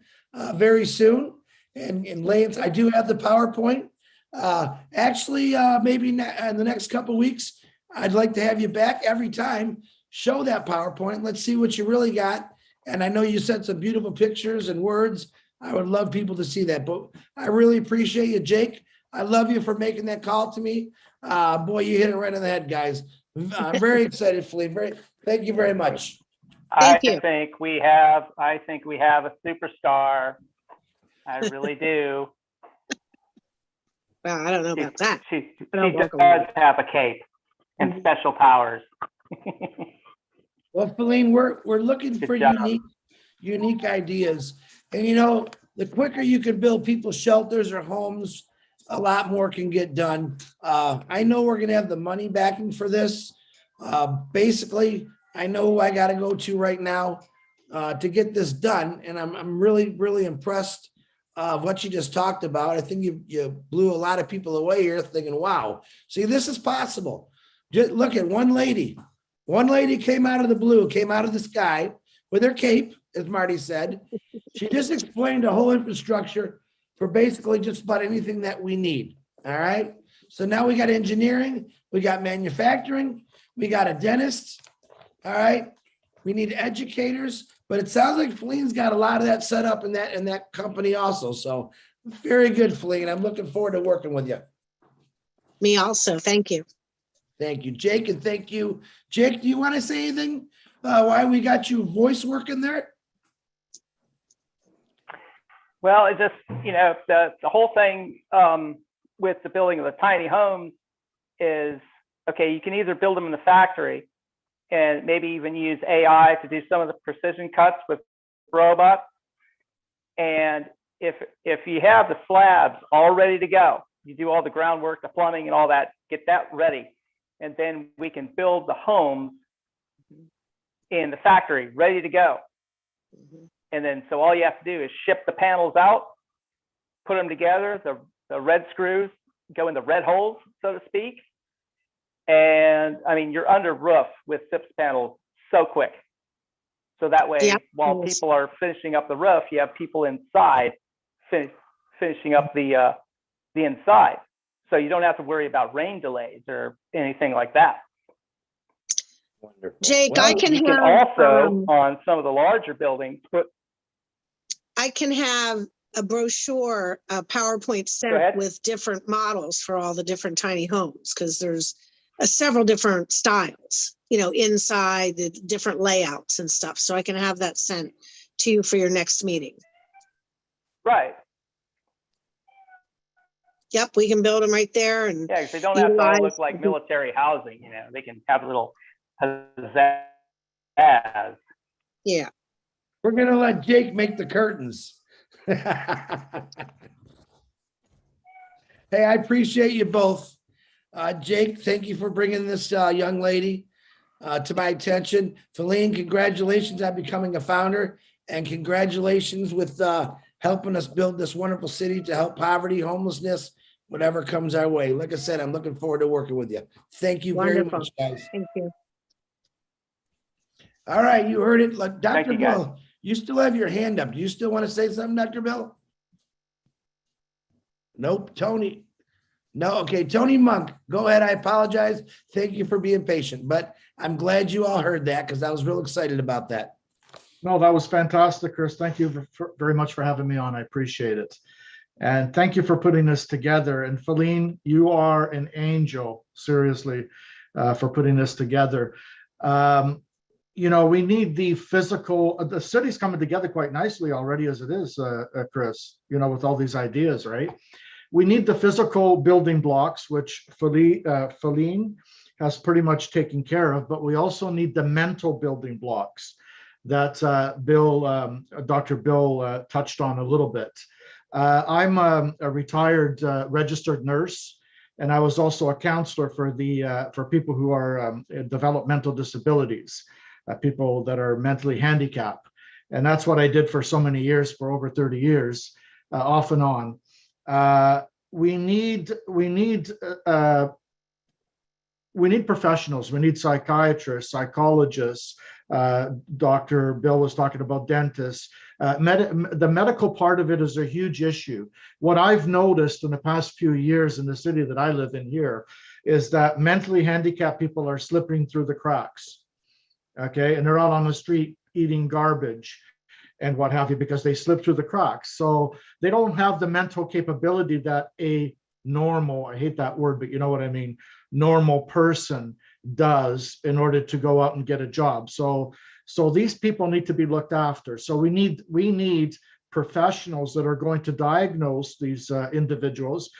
very soon. And Lance, I do have the PowerPoint. Maybe in the next couple of weeks, I'd like to have you back every time. Show that PowerPoint. Let's see what you really got. And I know you sent some beautiful pictures and words. I would love people to see that. But I really appreciate you, Jake. I love you for making that call to me. Boy, you hit it right on the head, guys. I'm very excited, Feline. Thank you very much. Thank you. I think we have a superstar. I really do. Well, I don't know about that. She don't does welcome her. have a cape and special powers. Well, Feline, we're looking Good for job. unique ideas. And the quicker you can build people's shelters or homes, a lot more can get done. I know we're gonna have the money backing for this. Basically, I know who I gotta go to right now to get this done. And I'm really, really impressed what you just talked about. I think you blew a lot of people away here thinking, wow, see, this is possible. Just look at one lady. One lady came out of the blue, came out of the sky with her cape, as Marty said. She just explained the whole infrastructure for basically just about anything that we need. All right. So now we got engineering, we got manufacturing, we got a dentist. All right. We need educators, but it sounds like Feline's got a lot of that set up in that company also. So very good, Feline. I'm looking forward to working with you. Me also. Thank you. Thank you, Jake, and thank you. Jake, do you want to say anything? Why we got you voice working there? Well, it just, the whole thing with the building of the tiny homes is, okay, you can either build them in the factory and maybe even use AI to do some of the precision cuts with robots. And if you have the slabs all ready to go, you do all the groundwork, the plumbing and all that, get that ready. And then we can build the homes in the factory ready to go. And then, so all you have to do is ship the panels out, put them together, the red screws go in the red holes, so to speak. And I mean, you're under roof with SIPS panels so quick. So that way, while people are finishing up the roof, you have people inside finishing up the inside. So you don't have to worry about rain delays or anything like that. Wonderful. Jake, Well, I can You can have also, on some of the larger buildings, put, I can have a brochure, a PowerPoint ahead. sent with different models for all the different tiny homes, because there's several different styles, inside the different layouts and stuff. So I can have that sent to you for your next meeting. right. Yep, we can build them right there. And Yeah, because they don't have to all utilize- look like military housing, they can have a little pizzazz. Yeah. We're going to let Jake make the curtains. Hey, I appreciate you both. Jake, thank you for bringing this young lady to my attention. Feline, congratulations on becoming a founder, and congratulations with helping us build this wonderful city to help poverty, homelessness, whatever comes our way. Like I said, I'm looking forward to working with you. Thank you very Wonderful. much, guys. Thank you. All right, you heard it. Like, Thank Dr. you, guys. Bill, you still have your hand up. Do you still want to say something, Dr. Bill? Nope. Tony. No. Okay. Tony Monk, go ahead. I apologize. Thank you for being patient, but I'm glad you all heard that because I was real excited about that. No, that was fantastic, Chris. Thank you very much for having me on. I appreciate it. And thank you for putting this together. And Feline, you are an angel, seriously, for putting this together. we need the physical, the city's coming together quite nicely already as it is, Chris, with all these ideas, right? We need the physical building blocks, which Feline has pretty much taken care of, but we also need the mental building blocks that Dr. Bill touched on a little bit. I'm a retired registered nurse, and I was also a counselor for people who are developmental disabilities, people that are mentally handicapped. And that's what I did for so many years, for over 30 years, off and on. We need professionals. We need psychiatrists, psychologists. Dr. Bill was talking about dentists. The medical part of it is a huge issue. What I've noticed in the past few years in the city that I live in here is that mentally handicapped people are slipping through the cracks. Okay, and they're out on the street eating garbage and what have you, because they slip through the cracks. So they don't have the mental capability that a normal, I hate that word, but you know what I mean, normal person does in order to go out and get a job. So these people need to be looked after. So we need professionals that are going to diagnose these individuals.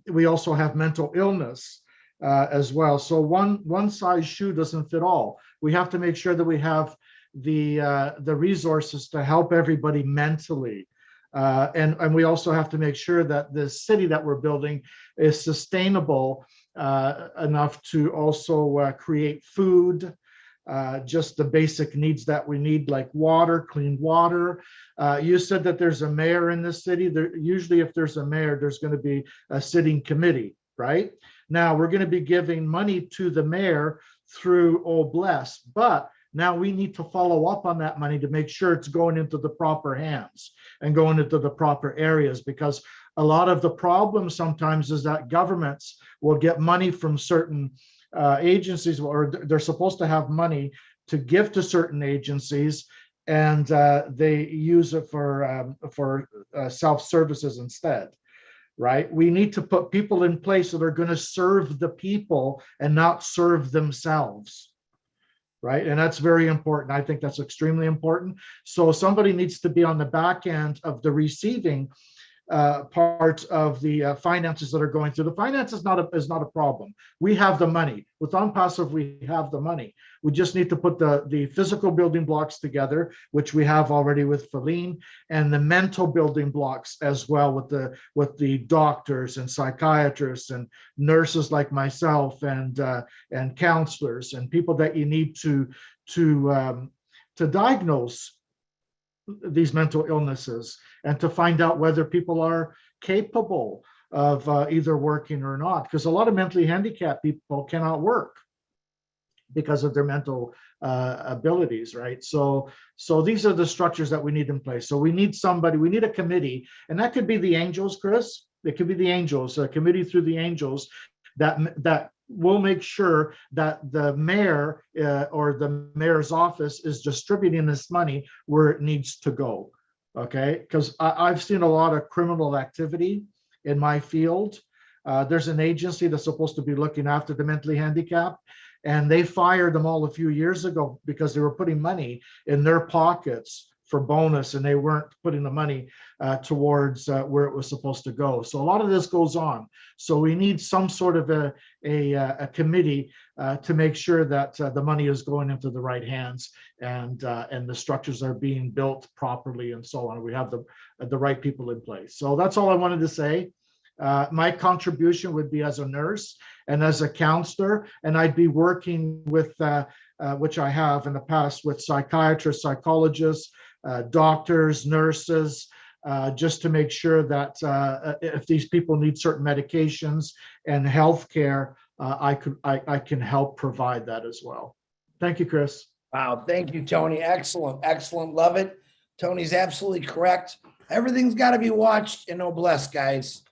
We also have mental illness as well. So one size shoe doesn't fit all. We have to make sure that we have the resources to help everybody mentally. And we also have to make sure that the city that we're building is sustainable enough to also create food, just the basic needs that we need, like water, clean water. You said that there's a mayor in this city. Usually if there's a mayor, there's going to be a sitting committee, right? Now we're going to be giving money to the mayor through OBLESS, but now we need to follow up on that money to make sure it's going into the proper hands and going into the proper areas, because a lot of the problem sometimes is that governments will get money from certain agencies, or they're supposed to have money to give to certain agencies, and they use it for self-services instead, right? We need to put people in place that are going to serve the people and not serve themselves. Right. And that's very important. I think that's extremely important. So somebody needs to be on the back end of the receiving part of the finances that are going through. The finance is not a problem. We have the money. With ONPASSIVE, we have the money. We just need to put the physical building blocks together, which we have already with Feline, and the mental building blocks as well with the doctors and psychiatrists and nurses like myself and counselors and people that you need to diagnose these mental illnesses and to find out whether people are capable of either working or not, because a lot of mentally handicapped people cannot work because of their mental abilities, right? So these are the structures that we need in place. So we need somebody, we need a committee, and that could be the angels, Chris. It could be the angels, a committee through the angels that will make sure that the mayor or the mayor's office is distributing this money where it needs to go. Okay, because I've seen a lot of criminal activity in my field. There's an agency that's supposed to be looking after the mentally handicapped, and they fired them all a few years ago because they were putting money in their pockets for bonus, and they weren't putting the money towards where it was supposed to go. So a lot of this goes on. So we need some sort of a committee to make sure that the money is going into the right hands and the structures are being built properly and so on. We have the right people in place. So that's all I wanted to say. My contribution would be as a nurse and as a counselor, and I'd be working with, which I have in the past, with psychiatrists, psychologists, doctors, nurses, just to make sure that if these people need certain medications and healthcare, I can help provide that as well. Thank you, Chris. Wow, thank you, Tony. Excellent, excellent. Love it. Tony's absolutely correct. Everything's got to be watched and OBLESS, guys.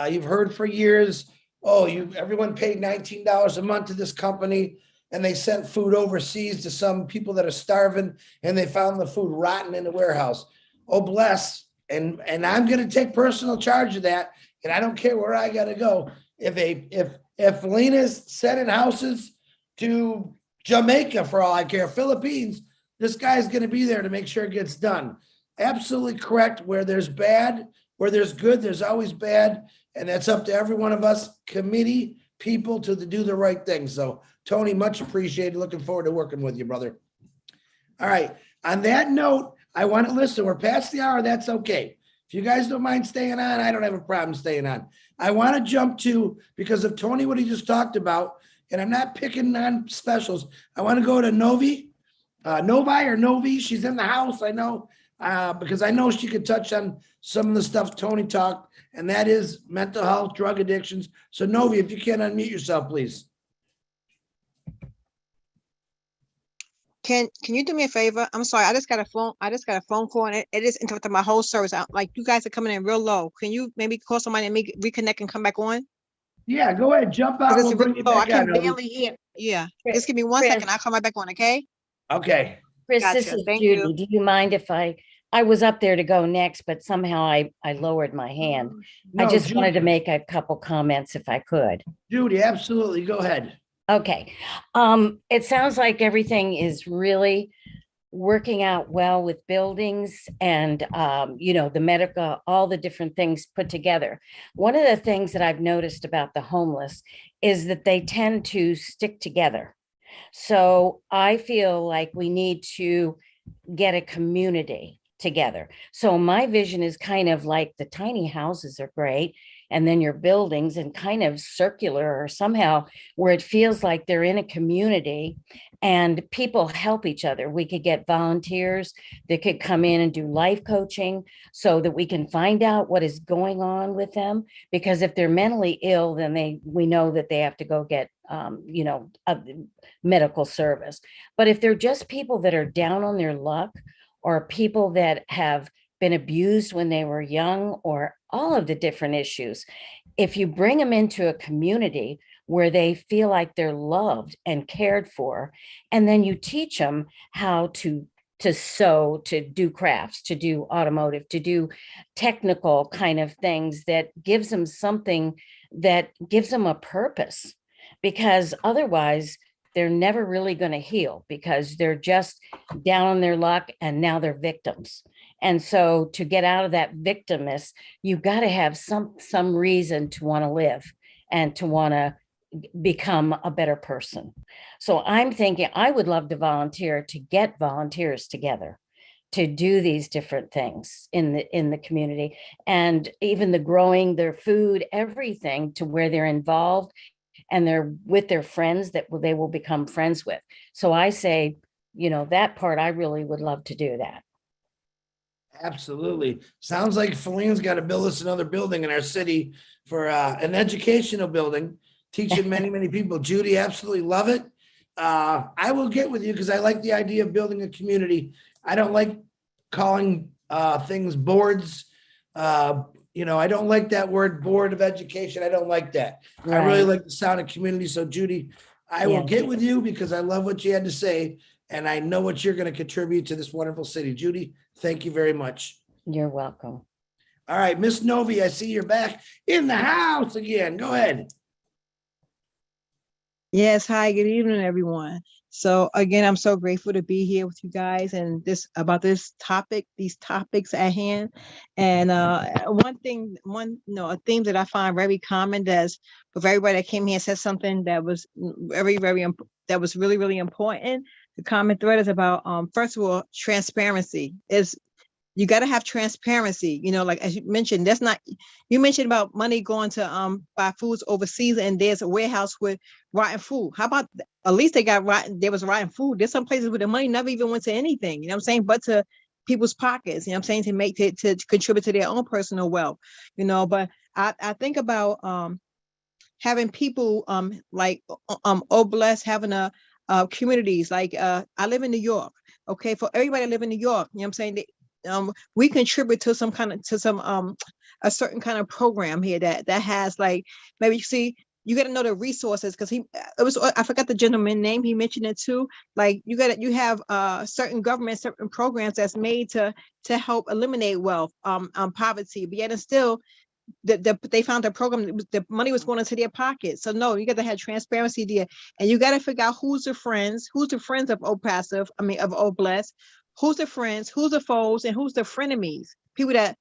You've heard for years, everyone paid $19 a month to this company, and they sent food overseas to some people that are starving, and they found the food rotten in the warehouse. OBLESS, and I'm going to take personal charge of that, and I don't care where I got to go. If Felina's sending houses to Jamaica for all I care, Philippines. This guy's going to be there to make sure it gets done. Absolutely correct. Where there's bad, where there's good, there's always bad. And that's up to every one of us, committee people, to do the right thing. So Tony, much appreciated. Looking forward to working with you, brother. All right. On that note, I want to listen. We're past the hour. That's okay. If you guys don't mind staying on, I don't have a problem staying on. I want to jump to, because of Tony, what he just talked about, and I'm not picking on specials. I want to go to Novi or Novi. She's in the house, I know, because I know she could touch on some of the stuff Tony talked, and that is mental health, drug addictions. So Novi, if you can unmute yourself, please. Can you do me a favor? I'm sorry, I just got a phone call and it just interrupted my whole service. Like, you guys are coming in real low. Can you maybe call somebody and reconnect and come back on? Yeah, go ahead, jump out. Because We'll it's bring real you low. I back on, can Novi. barely hear. Yeah, Chris- just give me 1 Chris. second. I'll come right back on, okay? Okay. Chris, Gotcha. this is Thank Judy. you. Do you mind if I was up there to go next, but somehow I lowered my hand. I No, just wanted to Judy, make a couple comments if I could. Judy, absolutely. Go ahead. Okay. It sounds like everything is really working out well with buildings and, the medical, all the different things put together. One of the things that I've noticed about the homeless is that they tend to stick together. So I feel like we need to get a community together. So my vision is kind of like the tiny houses are great, and then your buildings and kind of circular or somehow where it feels like they're in a community and people help each other. We could get volunteers that could come in and do life coaching so that we can find out what is going on with them. Because if they're mentally ill, then we know that they have to go get a medical service. But if they're just people that are down on their luck, or people that have been abused when they were young, or all of the different issues, if you bring them into a community where they feel like they're loved and cared for, and then you teach them how to sew, to do crafts, to do automotive, to do technical kind of things, that gives them something that gives them a purpose. Because otherwise they're never really going to heal, because they're just down on their luck and now they're victims. And so to get out of that victimness, you've got to have some reason to want to live and to want to become a better person. So I'm thinking I would love to volunteer, to get volunteers together to do these different things in the community, and even the growing their food, everything, to where they're involved and they're with their friends that they will become friends with. So I say, that part, I really would love to do that. Absolutely. Sounds like Feline's got to build us another building in our city for an educational building, teaching many, many people. Judy, absolutely love it. I will get with you because I like the idea of building a community. I don't like calling things boards. I don't like that word, board of education. I don't like that. I really Right. like the sound of community. So Judy, I will Yeah. get with you because I love what you had to say. And I know what you're going to contribute to this wonderful city. Judy, thank you very much. You're welcome. All right, Miss Novi, I see you're back in the house again. Go ahead. Yes, hi, good evening, everyone. So again, I'm so grateful to be here with you guys and these topics at hand. And a theme that I find very common, that's with everybody that came here and said something that was that was really, really important. The common thread is about, first of all, transparency. You got to have transparency, like as you mentioned, you mentioned about money going to buy foods overseas, and there's a warehouse with rotten food. How about at least there was rotten food. There's some places where the money never even went to anything, you know what I'm saying, but to people's pockets, you know what I'm saying, to contribute to their own personal wealth, but I think about having people like Oblast, having communities like I live in New York. Okay, for everybody that live in New York, you know what I'm saying, we contribute to a certain kind of program here that has, like, maybe you got to know the resources, because I forgot the gentleman's name, he mentioned it too. Like, you have certain programs that's made to help eliminate wealth, poverty, but yet and still they found the program, the money was going into their pocket. So no, you got to have transparency there, and you got to figure out who's the friends of OPASSIVE, of OBLESS, who's the friends, who's the foes, and who's the frenemies. People that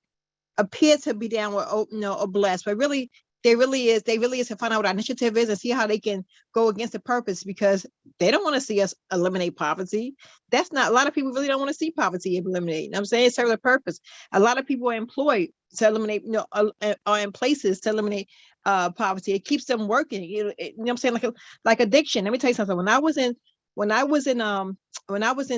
appear to be down with OBLESS, but really they really is to find out what our initiative is and see how they can go against the purpose, because they don't want to see us eliminate poverty. That's not, a lot of people really don't want to see poverty eliminated. You know what I'm saying? It serves a purpose. A lot of people are employed to eliminate, are in places to eliminate poverty. It keeps them working. You know what I'm saying? Like addiction. Let me tell you something. When I was in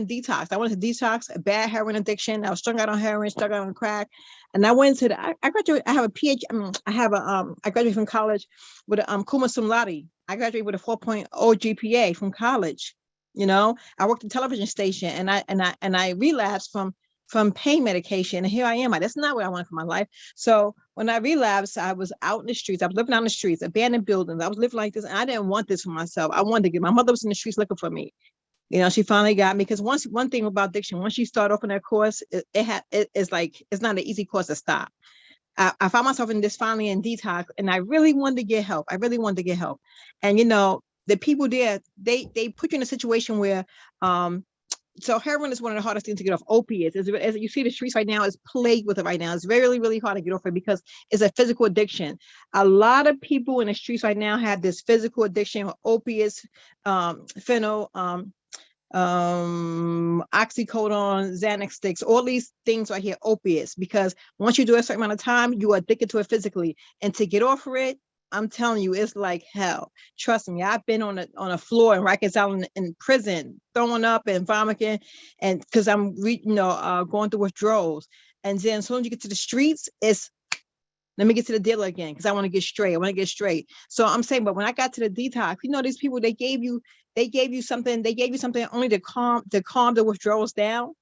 detox, I went to detox, a bad heroin addiction. I was strung out on heroin, strung out on crack. And I went to I graduated, I have a PhD, I graduated from college with a cum laude. I graduated with a 4.0 GPA from college. You know, I worked at a television station, and I relapsed from pain medication. And here I am. That's not what I wanted for my life. So when I relapsed, I was out in the streets. I was living out in the streets, abandoned buildings. I was living like this. And I didn't want this for myself. I wanted to get, my mother was in the streets looking for me. You know, she finally got me, because one thing about addiction, once you start off in that course, it's not an easy course to stop. I found myself in this finally in detox, and I really wanted to get help. And, you know, the people there, they put you in a situation where, so heroin is one of the hardest things to get off. Opiates, as you see, the streets right now is plagued with it right now. It's really, really hard to get off it because it's a physical addiction. A lot of people in the streets right now have this physical addiction with opiates, fentanyl, oxycodone, Xanax sticks, all these things right here, opiates, because once you do a certain amount of time, you are addicted to it physically. And to get off of it, I'm telling you, it's like hell. Trust me, I've been on a floor in Rikers Island in prison, throwing up and vomiting, and because I'm going through withdrawals. And then as soon as you get to the streets, it's let me get to the dealer again, because I want to get straight. So I'm saying, but when I got to the detox, you know, these people, they gave you something only to calm the withdrawals down.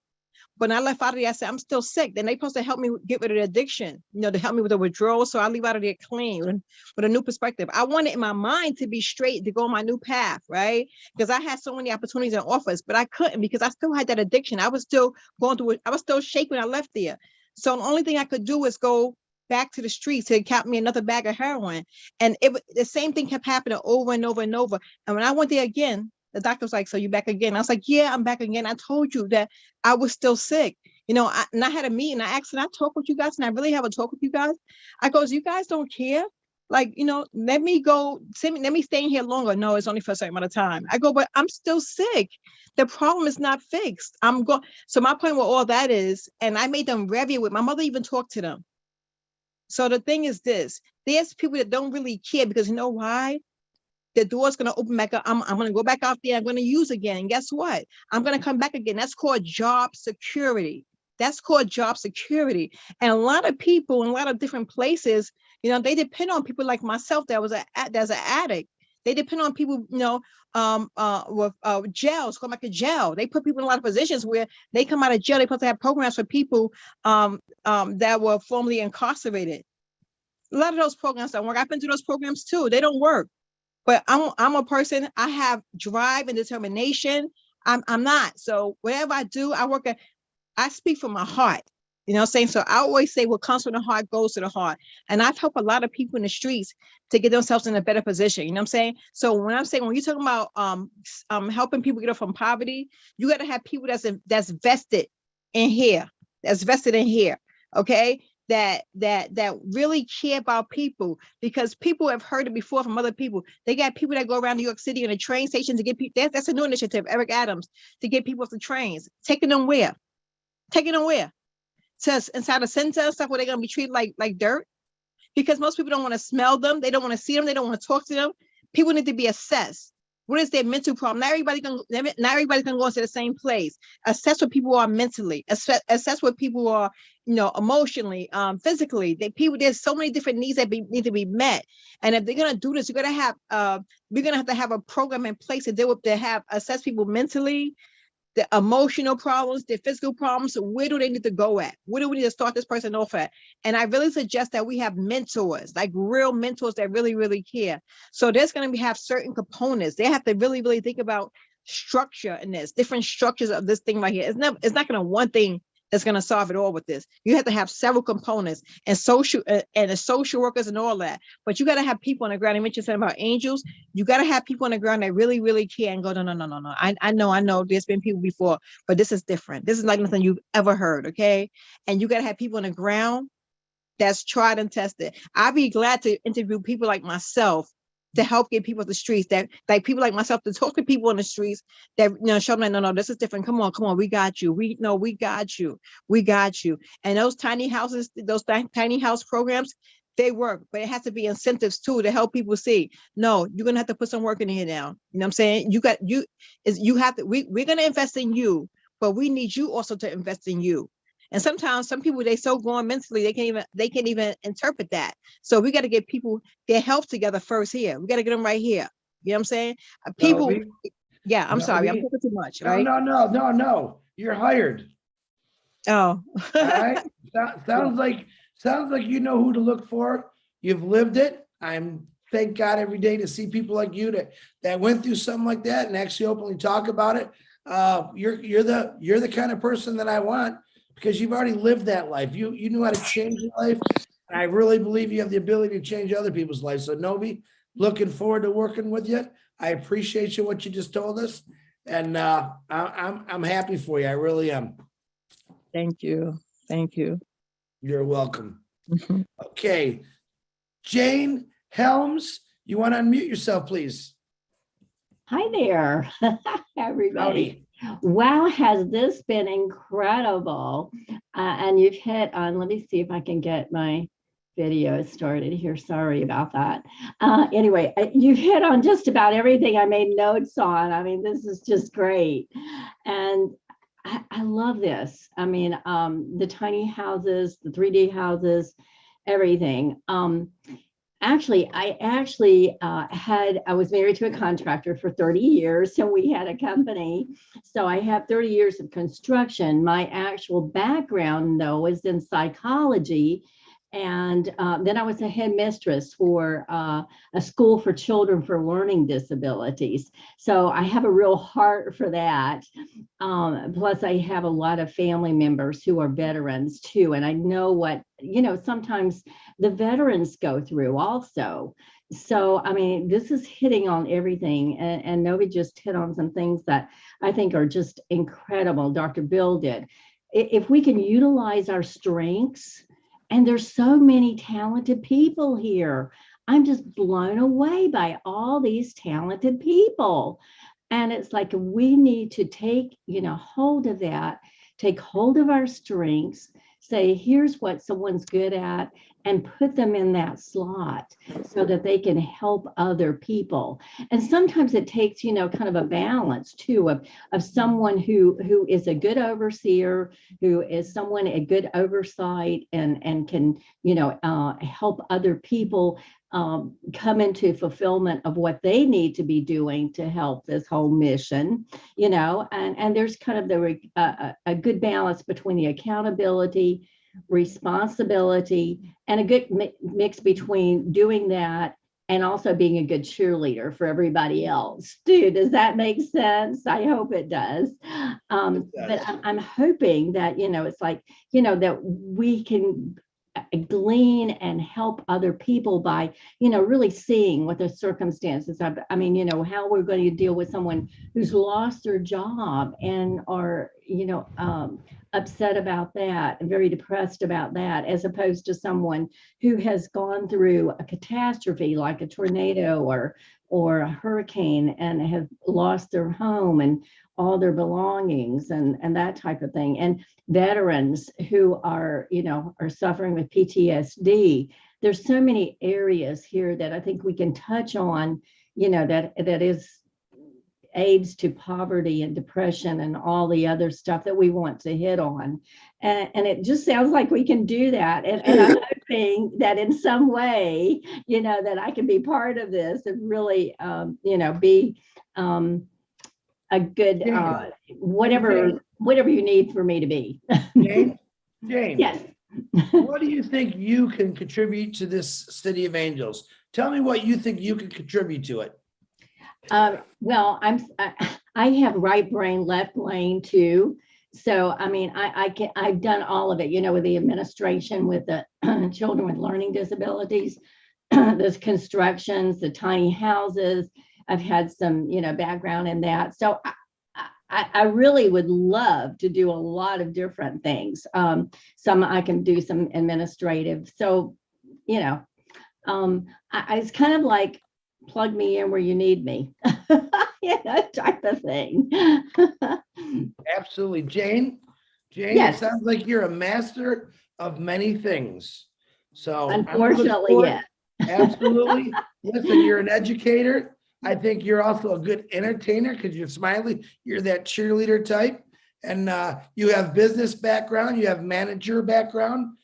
But when I left out of there, I said, I'm still sick. Then they supposed to help me get rid of the addiction, you know, to help me with the withdrawal. So I leave out of there clean with a new perspective. I wanted in my mind to be straight, to go on my new path, right? Because I had so many opportunities and offers, but I couldn't, because I still had that addiction. I was still going through it. I was still shaking when I left there. So the only thing I could do was go back to the streets to count me another bag of heroin. And the same thing kept happening over and over and over. And when I went there again, the doctor was like, so you back again? I was like, yeah, I'm back again. I told you that I was still sick. You know, and I had a meeting. I asked, and I talk with you guys, and I really have a talk with you guys. I goes, you guys don't care? Like, you know, let me stay in here longer. No, it's only for a certain amount of time. I go, but I'm still sick. The problem is not fixed. So my point with all that is, and I made them review it. My mother even talked to them. So the thing is this, there's people that don't really care, because you know why? The door's going to open back up. I'm going to go back out there. I'm going to use again. And guess what? I'm going to come back again. That's called job security. And a lot of people in a lot of different places, you know, they depend on people like myself that's an addict. They depend on people, you know, with jails, going back to jail. They put people in a lot of positions where they come out of jail. They're supposed to have programs for people that were formerly incarcerated. A lot of those programs don't work. I've been to those programs too. They don't work. But I'm a person, I have drive and determination. I'm not. So whatever I do, I speak from my heart. You know what I'm saying? So I always say what comes from the heart goes to the heart. And I've helped a lot of people in the streets to get themselves in a better position. You know what I'm saying? So when you're talking about helping people get up from poverty, you got to have people that's vested in here. Okay? That really care about people, because people have heard it before from other people. They got people that go around New York City in a train station to get people. That's a new initiative, Eric Adams, to get people off the trains. Taking them where? To inside a center and stuff where they're gonna be treated like dirt, because most people don't want to smell them. They don't want to see them. They don't want to talk to them. People need to be assessed. What is their mental problem? Not everybody's gonna go into the same place. Assess what people are mentally. Assess what people are, you know, emotionally, physically. There's so many different needs that need to be met. And if they're gonna do this, we're gonna have to have a program in place to assess people mentally, the emotional problems, the physical problems. Where do they need to go at? Where do we need to start this person off at? And I really suggest that we have mentors, like real mentors that really, really care. So there's going to have certain components. They have to really, really think about structure in this, different structures of this thing right here. It's not going to one thing that's going to solve it all with this. You have to have several components and the social workers and all that. But you got to have people on the ground. I mentioned something about angels. You got to have people on the ground that really, really care and go, no. I know. There's been people before, but this is different. This is like nothing you've ever heard. Okay, and you got to have people on the ground that's tried and tested. I'd be glad to interview people like myself to help get people to the streets, that like people like myself to talk to people on the streets that, show them, no, this is different. Come on, we got you. We got you. And those tiny houses, those tiny house programs, they work, but it has to be incentives too to help people see, no, you're going to have to put some work in here now. You know what I'm saying? You have to, we're going to invest in you, but we need you also to invest in you. And sometimes some people, they so gone mentally, they can't even interpret that. So we got to get people their health together first here. We got to get them right here. You know what I'm saying? People, yeah, I'm sorry, I'm talking too much, right? No. You're hired. Oh. All right. Sounds like you know who to look for. You've lived it. I'm thank God every day to see people like you that went through something like that and actually openly talk about it. You're the kind of person that I want, because you've already lived that life. You knew how to change your life. And I really believe you have the ability to change other people's lives. So Novi, looking forward to working with you. I appreciate you, what you just told us. And I'm happy for you. I really am. Thank you. You're welcome. Okay. Jane Helms, you want to unmute yourself, please? Hi there, everybody. Howdy. Wow, has this been incredible? And you've hit on, let me see if I can get my video started here. Sorry about that. Anyway, you've hit on just about everything I made notes on. I mean, this is just great. And I love this. I mean, the tiny houses, the 3D houses, everything. I was married to a contractor for 30 years, so we had a company. So I have 30 years of construction. My actual background, though, is in psychology. And then I was a headmistress for a school for children for learning disabilities. So I have a real heart for that. Plus, I have a lot of family members who are veterans too. And I know what, sometimes the veterans go through also. So, I mean, this is hitting on everything. And Novi just hit on some things that I think are just incredible. Dr. Bill did. If we can utilize our strengths, and there's so many talented people here. I'm just blown away by all these talented people. And it's like, we need to take, hold of that, take hold of our strengths, say, here's what someone's good at, and put them in that slot so that they can help other people. And sometimes it takes, kind of a balance too of someone who is a good overseer, who is someone a good oversight and can, help other people come into fulfillment of what they need to be doing to help this whole mission, and there's kind of a good balance between the accountability, responsibility, and a good mix between doing that and also being a good cheerleader for everybody else. Dude, does that make sense? I hope it does. But I'm hoping that, it's like, that we can glean and help other people by, really seeing what the circumstances are. I mean, how we're going to deal with someone who's lost their job and are, upset about that and very depressed about that, as opposed to someone who has gone through a catastrophe like a tornado or a hurricane and have lost their home and all their belongings and that type of thing. And veterans who are, are suffering with PTSD. There's so many areas here that I think we can touch on, that is aids to poverty and depression and all the other stuff that we want to hit on. And it just sounds like we can do that. And I'm hoping that in some way, that I can be part of this and really, be a good, whatever you need for me to be. Jane? Yes. What do you think you can contribute to this City of Angels? Tell me what you think you can contribute to it. Well, I have right brain, left brain too. So, I mean, I've done all of it, you know, with the administration, with the children with learning disabilities, those constructions, the tiny houses. I've had some, you know, background in that. So I really would love to do a lot of different things. Some I can do some administrative. So, you know, it's kind of like plug me in where you need me, you know, type of thing. Absolutely. Jane, it Yes. sounds like you're a master of many things. So I'm looking Unfortunately, forward- yeah. Absolutely. Listen, you're an educator. I think you're also a good entertainer because you're smiley. You're that cheerleader type. And you have business background. You have manager background.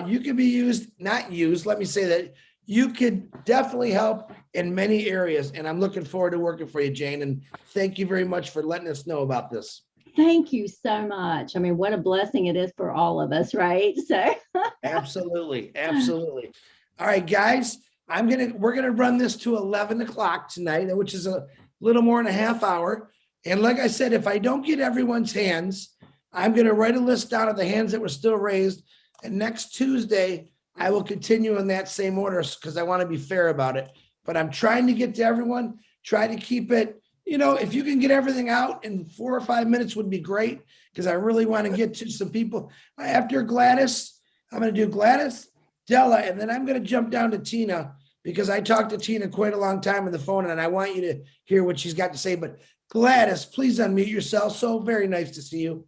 You can be used, not used, let me say that. You could definitely help in many areas. And I'm looking forward to working for you, Jane. And thank you very much for letting us know about this. Thank you so much. I mean, what a blessing it is for all of us, right? So Absolutely. Absolutely. All right, guys, we're gonna run this to 11 o'clock tonight, which is a little more than a half hour. And like I said, if I don't get everyone's hands, I'm gonna write a list down of the hands that were still raised. And next Tuesday, I will continue in that same order because I want to be fair about it. But I'm trying to get to everyone, try to keep it, you know, if you can get everything out in 4 or 5 minutes would be great because I really want to get to some people. After Gladys, I'm going to do Gladys, Della, and then I'm going to jump down to Tina because I talked to Tina quite a long time on the phone and I want you to hear what she's got to say. But Gladys, please unmute yourself. So very nice to see you.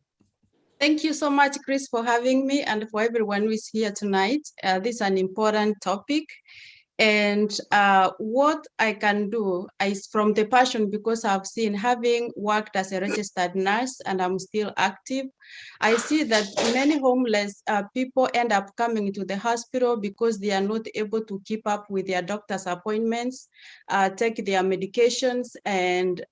Thank you so much, Chris, for having me and for everyone who is here tonight. This is an important topic. And what I can do is from the passion, because I've seen, having worked as a registered nurse and I'm still active, I see that many homeless people end up coming to the hospital because they are not able to keep up with their doctor's appointments, take their medications, and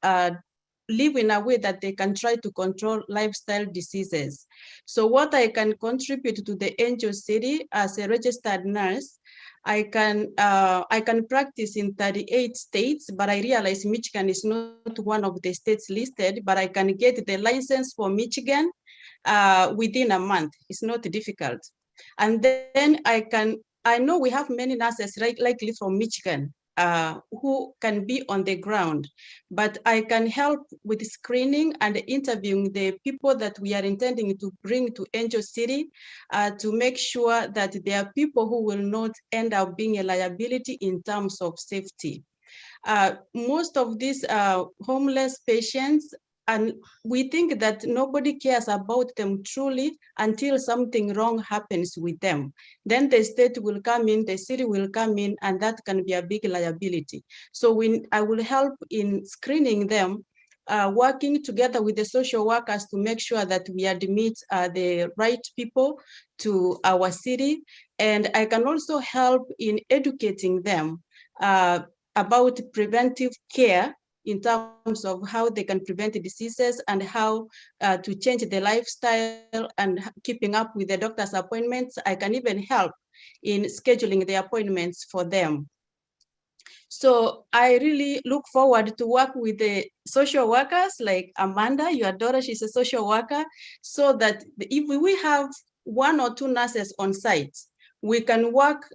live in a way that they can try to control lifestyle diseases. So what I can contribute to the Angel City as a registered nurse, I can practice in 38 states, but I realize Michigan is not one of the states listed, but I can get the license for Michigan within a month. It's not difficult. And then I know we have many nurses likely from Michigan who can be on the ground, but I can help with screening and interviewing the people that we are intending to bring to Angel City to make sure that there are people who will not end up being a liability in terms of safety. Most of these homeless patients, and we think that nobody cares about them truly until something wrong happens with them. Then the state will come in, the city will come in, and that can be a big liability. So I will help in screening them, working together with the social workers to make sure that we admit the right people to our city. And I can also help in educating them about preventive care in terms of how they can prevent the diseases and how to change the lifestyle and keeping up with the doctor's appointments. I can even help in scheduling the appointments for them. So I really look forward to work with the social workers like Amanda, your daughter, she's a social worker, so that if we have 1 or 2 nurses on site, we can work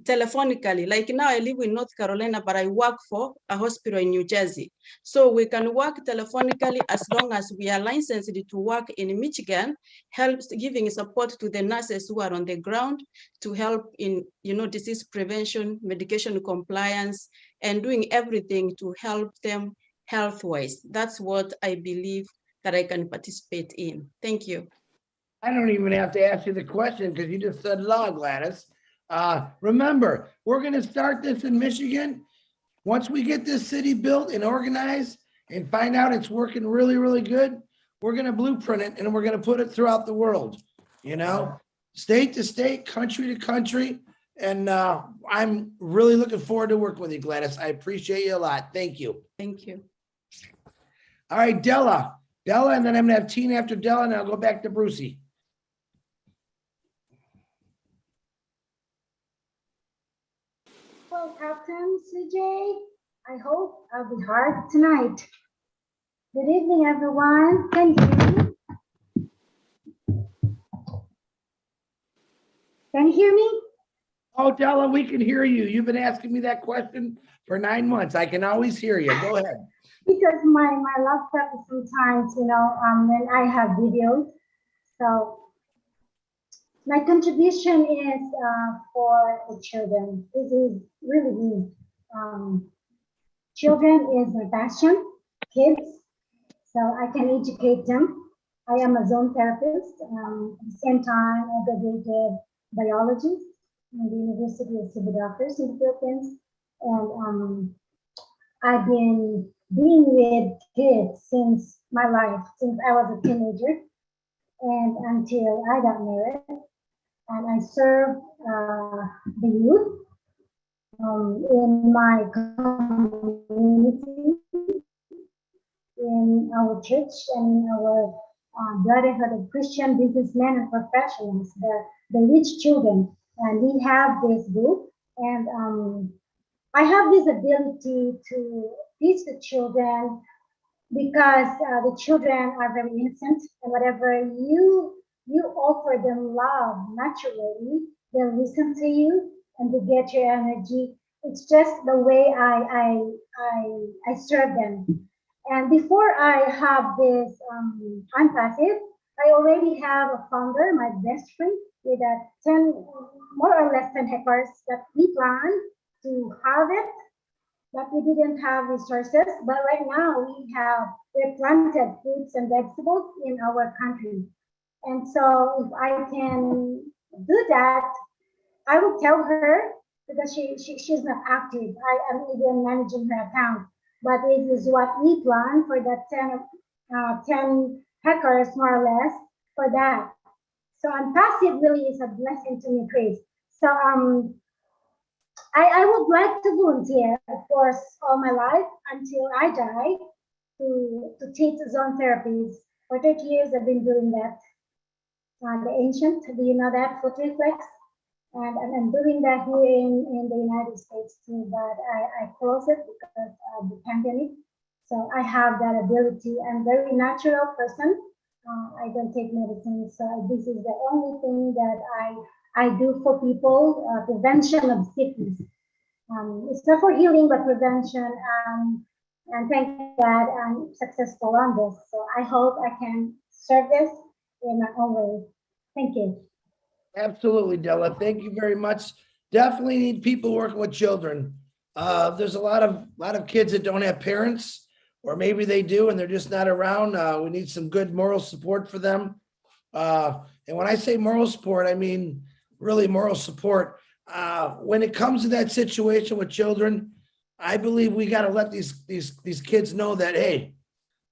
telephonically. Like now I live in North Carolina, but I work for a hospital in New Jersey. So we can work telephonically as long as we are licensed to work in Michigan, helps giving support to the nurses who are on the ground to help in, disease prevention, medication compliance, and doing everything to help them health-wise. That's what I believe that I can participate in. Thank you. I don't even have to ask you the question because you just said law, Gladys. Remember, we're going to start this in Michigan. Once we get this city built and organized and find out it's working really, really good, we're going to blueprint it and we're going to put it throughout the world, state to state, country to country. And I'm really looking forward to working with you, Gladys. I appreciate you a lot. Thank you. Thank you. All right, Della, and then I'm going to have Tina after Della, and I'll go back to Brucey. Well, Captain CJ, I hope I'll be hard tonight. Good evening, everyone. Thank you. Can you hear me? Oh, Della, we can hear you. You've been asking me that question for 9 months. I can always hear you. Go ahead. Because my laptop is sometimes, when I have videos. So my contribution is for the children. This is really me. Children is my passion, kids, so I can educate them. I am a zone therapist. At the same time, I graduated biology in the University of Civil Doctors in the Philippines. And I've been being with kids since my life, since I was a teenager and until I got married. And I serve the youth in my community, in our church, and in our brotherhood of Christian businessmen and professionals, the rich children. And we have this group, and I have this ability to teach the children because the children are very innocent, and whatever you offer them love naturally, they'll listen to you and they get your energy. It's just the way I serve them. And before I have this ONPASSIVE, I already have a founder, my best friend, with 10, more or less 10 hectares that we plan to harvest, but we didn't have resources. But right now we planted fruits and vegetables in our country. And so if I can do that, I will tell her, because she's not active. I am even managing her account. But it is what we plan for that 10 hectares, more or less, for that. So ONPASSIVE really is a blessing to me, Chris. So I would like to volunteer, of course, all my life until I die to teach zone therapies. For 30 years, I've been doing that. The ancient, do you know that, foot reflex? And I'm doing that here in the United States too, but I closed it because of the pandemic. So I have that ability. I'm a very natural person. I don't take medicine. So this is the only thing that I do for people, prevention of sickness. It's not for healing, but prevention. And thank God I'm successful on this. So I hope I can serve this in my own way. Thank you. Absolutely, Della. Thank you very much. Definitely need people working with children. There's a lot of kids that don't have parents, or maybe they do and they're just not around. We need some good moral support for them. And when I say moral support, I mean really moral support. When it comes to that situation with children, I believe we got to let these kids know that, hey,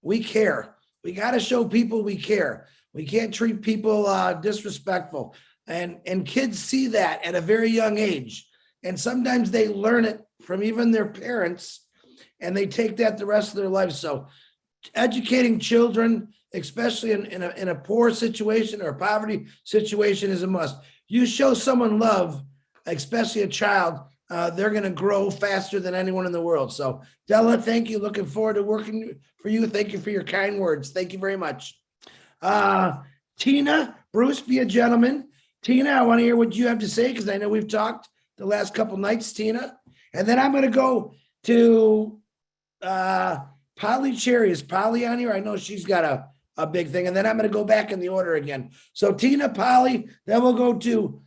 we care. We got to show people we care. We can't treat people disrespectful. And kids see that at a very young age. And sometimes they learn it from even their parents, and they take that the rest of their life. So educating children, especially in a poor situation or a poverty situation, is a must. You show someone love, especially a child, they're going to grow faster than anyone in the world. So Della, thank you. Looking forward to working for you. Thank you for your kind words. Thank you very much. Tina, Bruce, be a gentleman. Tina, I want to hear what you have to say, because I know we've talked the last couple nights, Tina. And then I'm going to go to Polly Cherry. Is Polly on here? I know she's got a big thing. And then I'm going to go back in the order again. So Tina, Polly, then we'll go to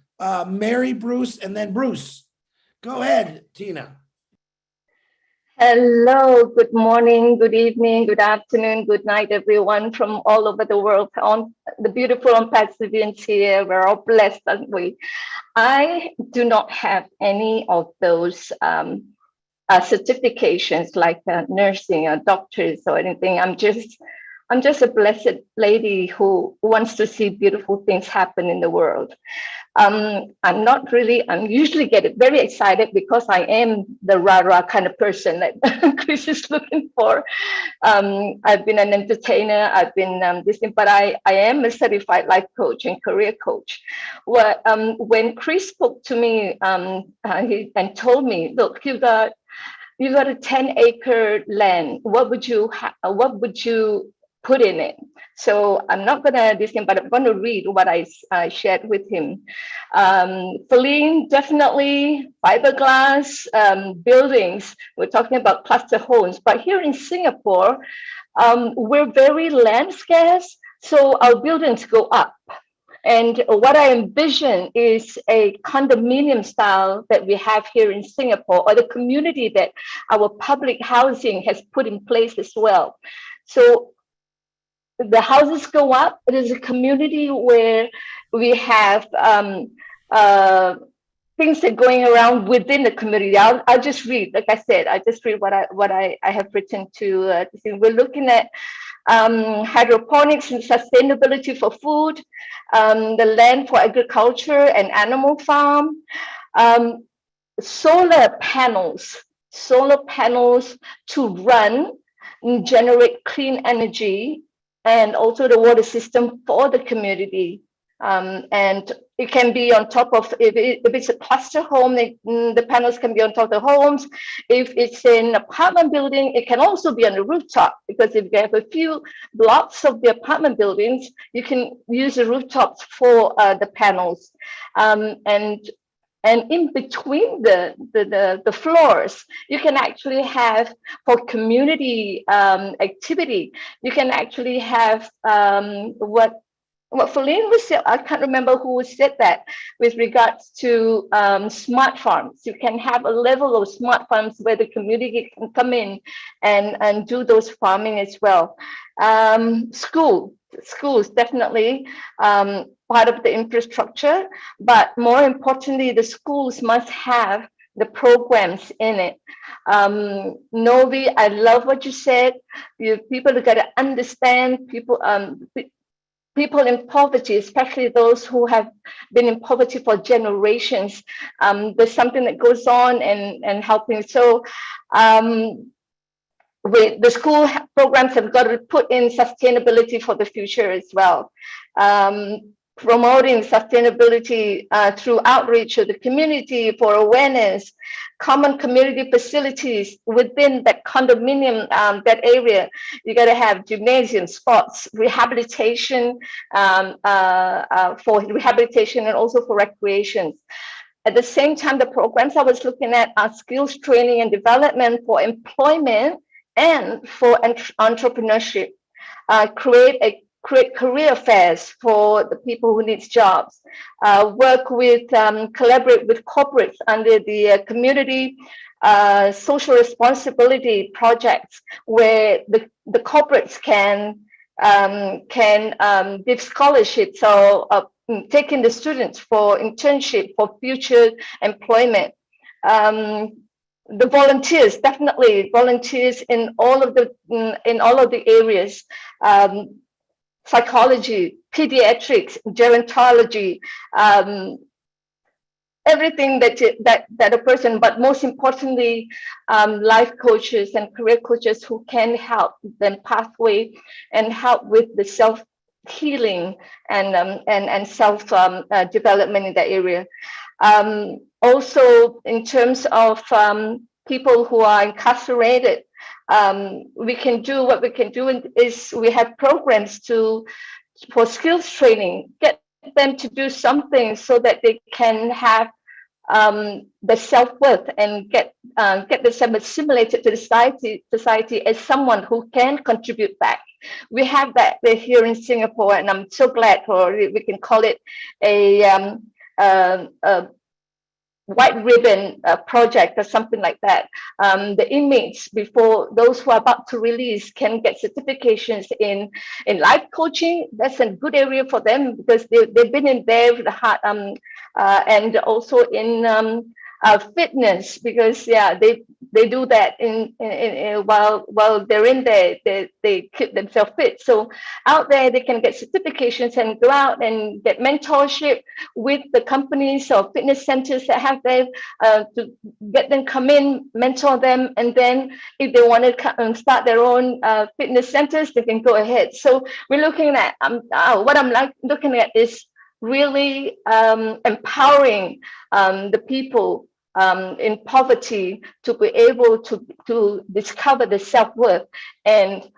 Mary, Bruce, and then Bruce. Go ahead, Tina. Hello, good morning, good evening, good afternoon, good night, everyone from all over the world. On the beautiful ONPASSIVians here, we're all blessed, aren't we? I do not have any of those certifications like nursing or doctors or anything. I'm just a blessed lady who wants to see beautiful things happen in the world. I'm usually get very excited because I am the rah-rah kind of person that Chris is looking for. I've been an entertainer, I've been this thing, but I am a certified life coach and career coach. When Chris spoke to me and told me, look, you got a 10-acre land. What would you put in it. So I'm not gonna this thing, but I'm gonna read what I shared with him. Feline, definitely fiberglass buildings. We're talking about cluster homes, but here in Singapore, we're very land scarce, so our buildings go up. And what I envision is a condominium style that we have here in Singapore, or the community that our public housing has put in place as well. So the houses go up. It is a community where we have things that are going around within the community. I'll just read, like I said, I just read what I have written to see. We're looking at hydroponics and sustainability for food, the land for agriculture and animal farm, solar panels to run and generate clean energy, and also the water system for the community. And it can be on top of, if it's a cluster home, the panels can be on top of the homes. If it's an apartment building, it can also be on the rooftop, because if you have a few blocks of the apartment buildings, you can use the rooftops for the panels. And in between the floors, you can actually have, for community activity, you can actually have what Feline was said, I can't remember who said that, with regards to smart farms. You can have a level of smart farms where the community can come in and do those farming as well. Schools definitely part of the infrastructure, but more importantly, the schools must have the programs in it. Novi, I love what you said. People have got to understand people in poverty, especially those who have been in poverty for generations. There's something that goes on and helping. So the school programs have got to put in sustainability for the future as well. Promoting sustainability through outreach to the community for awareness, common community facilities within that condominium, that area. You got to have gymnasium, sports, rehabilitation, for rehabilitation and also for recreation. At the same time, the programs I was looking at are skills training and development for employment and for entrepreneurship. Create career fairs for the people who need jobs, collaborate with corporates under the community social responsibility projects, where the corporates can give scholarships or taking the students for internship for future employment. The volunteers, definitely volunteers in all of the areas. Psychology, pediatrics, gerontology, everything that a person, but most importantly, life coaches and career coaches who can help them pathway and help with the self-healing and self-development in that area. Also, in terms of people who are incarcerated, we can do what we can do is we have programs for skills training, get them to do something so that they can have the self-worth and get themselves assimilated to the society as someone who can contribute back. We have that here in Singapore, and I'm so glad we can call it a white ribbon project or something like that. The inmates, before those who are about to release, can get certifications in life coaching. That's a good area for them, because they've been in there with the heart, and also in fitness, because they do that while they're in there, they keep themselves fit. So out there they can get certifications and go out and get mentorship with the companies or fitness centers that have them, to get them come in, mentor them, and then if they want to start their own fitness centers, they can go ahead. So we're looking at what I'm looking at is really empowering the people in poverty to be able to discover the self-worth and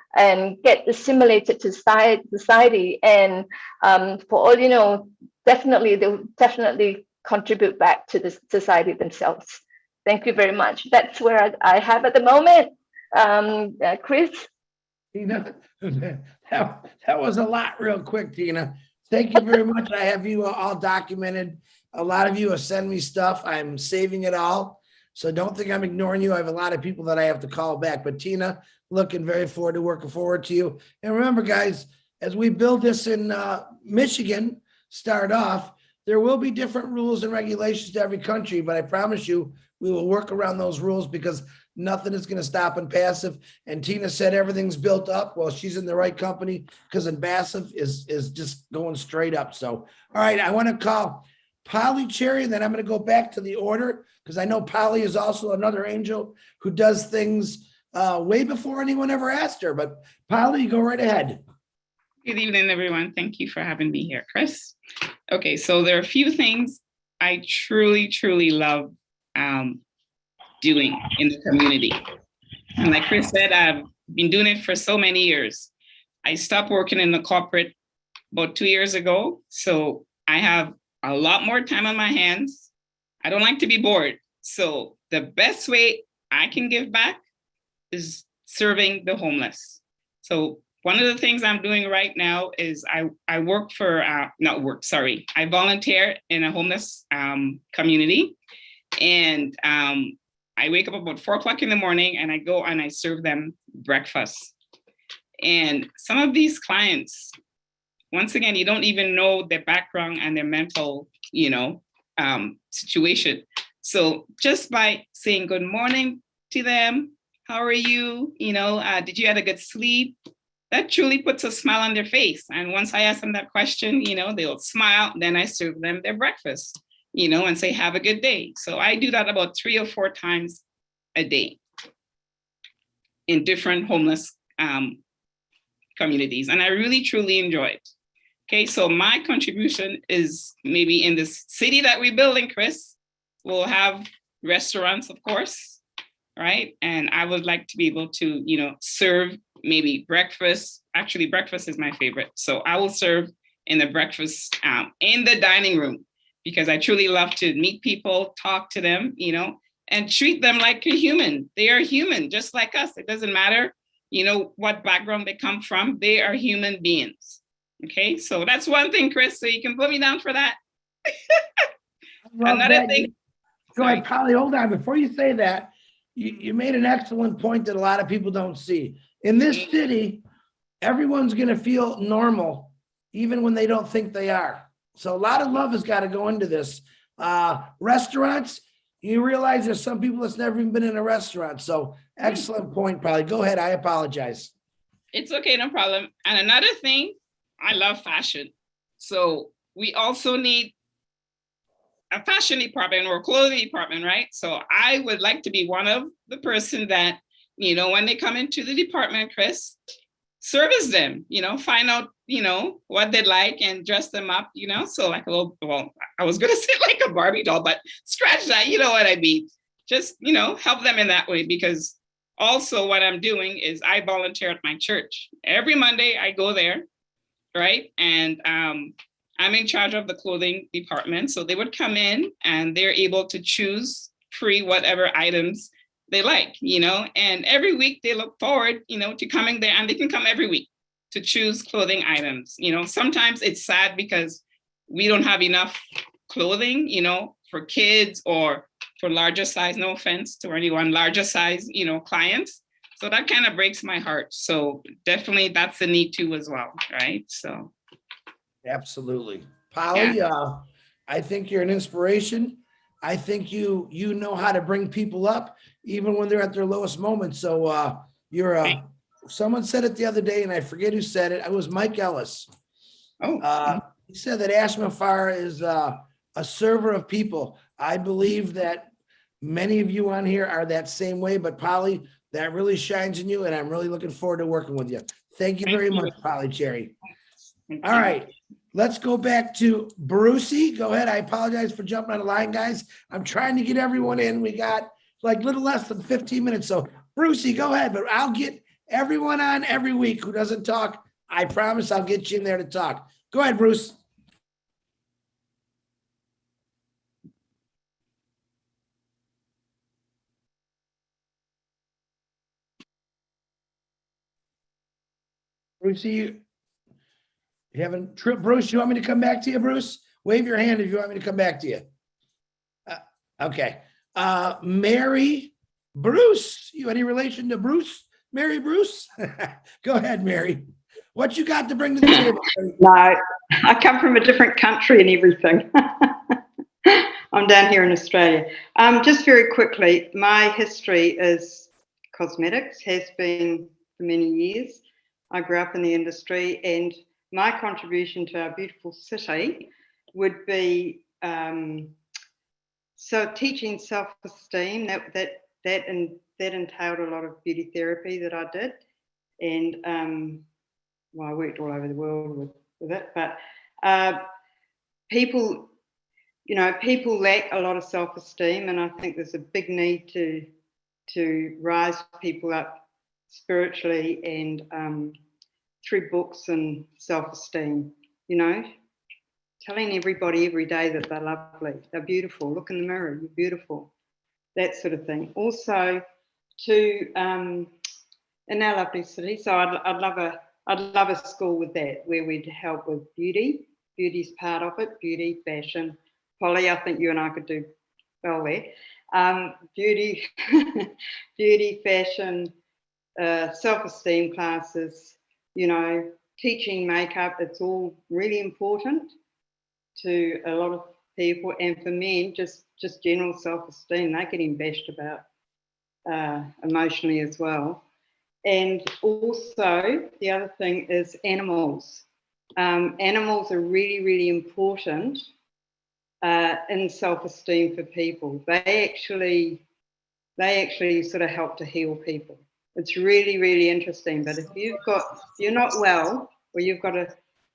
get assimilated to society. And for all you know, definitely they will definitely contribute back to the society themselves. Thank you very much. That's where I have at the moment. Chris? Tina, that was a lot real quick, Tina. Thank you very much. I have you all documented. A lot of you have sent me stuff. I'm saving it all. So don't think I'm ignoring you. I have a lot of people that I have to call back. But Tina, looking very forward to working forward to you. And remember, guys, as we build this in Michigan, start off, there will be different rules and regulations to every country, but I promise you, we will work around those rules because nothing is going to stop ONPASSIVE. And Tina said everything's built up. Well, she's in the right company because ONPASSIVE is just going straight up. So, all right, I want to call Polly Cherry, and then I'm going to go back to the order because I know Polly is also another angel who does things way before anyone ever asked her. But Polly, go right ahead. Good evening, everyone. Thank you for having me here, Chris. Okay, so there are a few things I truly, truly love doing in the community. And like Chris said, I've been doing it for so many years. I stopped working in the corporate about 2 years ago. So I have a lot more time on my hands. I don't like to be bored. So the best way I can give back is serving the homeless. So one of the things I'm doing right now is I work for, I volunteer in a homeless community. And I wake up about 4 o'clock in the morning and I go and I serve them breakfast. And some of these clients, once again, you don't even know their background and their mental, situation. So just by saying good morning to them, how are you? Did you have a good sleep? That truly puts a smile on their face. And once I ask them that question, they'll smile. Then I serve them their breakfast, and say, have a good day. So I do that about 3 or 4 times a day in different homeless communities. And I really, truly enjoy it. Okay, so my contribution is maybe in this city that we're building, Chris, we'll have restaurants, of course, right? And I would like to be able to, serve maybe breakfast. Actually, breakfast is my favorite. So I will serve in the breakfast, in the dining room, because I truly love to meet people, talk to them, and treat them like a human. They are human, just like us. It doesn't matter, what background they come from. They are human beings. Okay, so that's one thing, Chris. So you can put me down for that. Another thing. Go ahead, Polly, hold on. Before you say that, you made an excellent point that a lot of people don't see. In this city, everyone's going to feel normal, even when they don't think they are. So a lot of love has got to go into this. Restaurants, you realize there's some people that's never even been in a restaurant. So excellent point, Polly. Go ahead. I apologize. It's okay, no problem. And another thing, I love fashion. So we also need a fashion department or a clothing department, right? So I would like to be one of the person that, when they come into the department, Chris, service them, find out, what they like and dress them up, so like a little, well, I was going to say like a Barbie doll, but scratch that, you know what I mean? Just, help them in that way, because also what I'm doing is I volunteer at my church. Every Monday I go there, right? And I'm in charge of the clothing department. So they would come in and they're able to choose free whatever items they like, and every week they look forward, to coming there, and they can come every week to choose clothing items. Sometimes it's sad because we don't have enough clothing, for kids or for larger size, no offense to anyone, larger size, clients. So that kind of breaks my heart. So definitely that's the need too as well, right? So. Absolutely. Polly, yeah. I think you're an inspiration. I think you know how to bring people up even when they're at their lowest moment. So someone said it the other day, and I forget who said it. It was Mike Ellis. He said that Ashmafar is a server of people. I believe that many of you on here are that same way, but Polly, that really shines in you, and I'm really looking forward to working with you. Thank you very much, Polly Cherry. All right. let's go back to Brucey. Go ahead. I apologize for jumping on the line, guys. I'm trying to get everyone in. We got like little less than 15 minutes. So Brucey, go ahead, but I'll get everyone on every week who doesn't talk. I promise I'll get you in there to talk. Go ahead, Bruce. Brucey, you haven't trip. Bruce, you want me to come back to you, Bruce? Wave your hand if you want me to come back to you. Okay. Mary Bruce, you any relation to Bruce? Mary Bruce? Go ahead, Mary. What you got to bring to the table? No, I come from a different country and everything. I'm down here in Australia. Just very quickly, my history is cosmetics, has been for many years. I grew up in the industry, and my contribution to our beautiful city would be so teaching self-esteem. That entailed a lot of beauty therapy that I did, and well, I worked all over the world with it, but people, you know, people lack a lot of self-esteem, and I think there's a big need to rise people up spiritually and through books and self-esteem, you know, telling everybody every day that they're lovely, they're beautiful, look in the mirror, you're beautiful, that sort of thing. Also to in our lovely city, so I'd love a school with that, where we'd help with beauty. Beauty's part of it, beauty, fashion. Polly, I think you and I could do well there. Beauty, beauty, fashion, self-esteem classes, you know, teaching makeup. It's all really important to a lot of people. And for men, just general self-esteem, they're getting bashed about emotionally as well. And also, the other thing is animals. Animals are really, really important in self-esteem for people. They actually sort of help to heal people. It's really, really interesting. But if you're not well, or you've got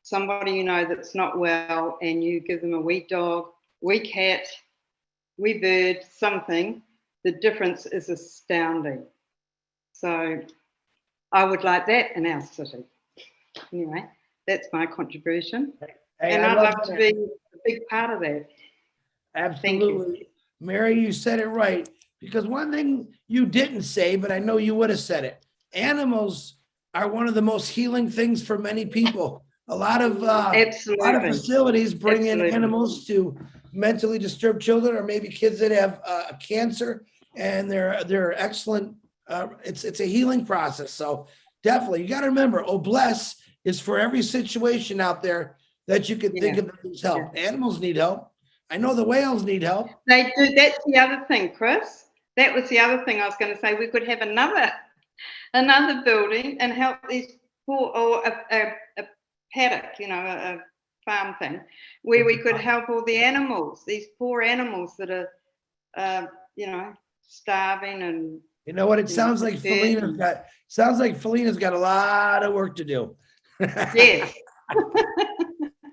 somebody you know that's not well, and you give them a wee dog, wee cat, wee bird, something, the difference is astounding. So I would like that in our city. Anyway, that's my contribution. Hey, and I I'd love love to that. be a big part of that. Absolutely. Mary, you said it right. Because one thing you didn't say, but I know you would have said it, animals are one of the most healing things for many people. A lot of facilities bring in animals to mentally disturbed children, or maybe kids that have cancer, and they're excellent. It's a healing process. So definitely, you got to remember, Bless is for every situation out there that you could think of that needs help. Animals need help. I know the whales need help. They do. That's the other thing, Chris. That was the other thing I was going to say. We could have another building and help these poor, or a paddock, you know, a farm thing, where we could help all the animals, these poor animals that are, you know, starving. And you know what? It sounds like Felina's got a lot of work to do. Yes.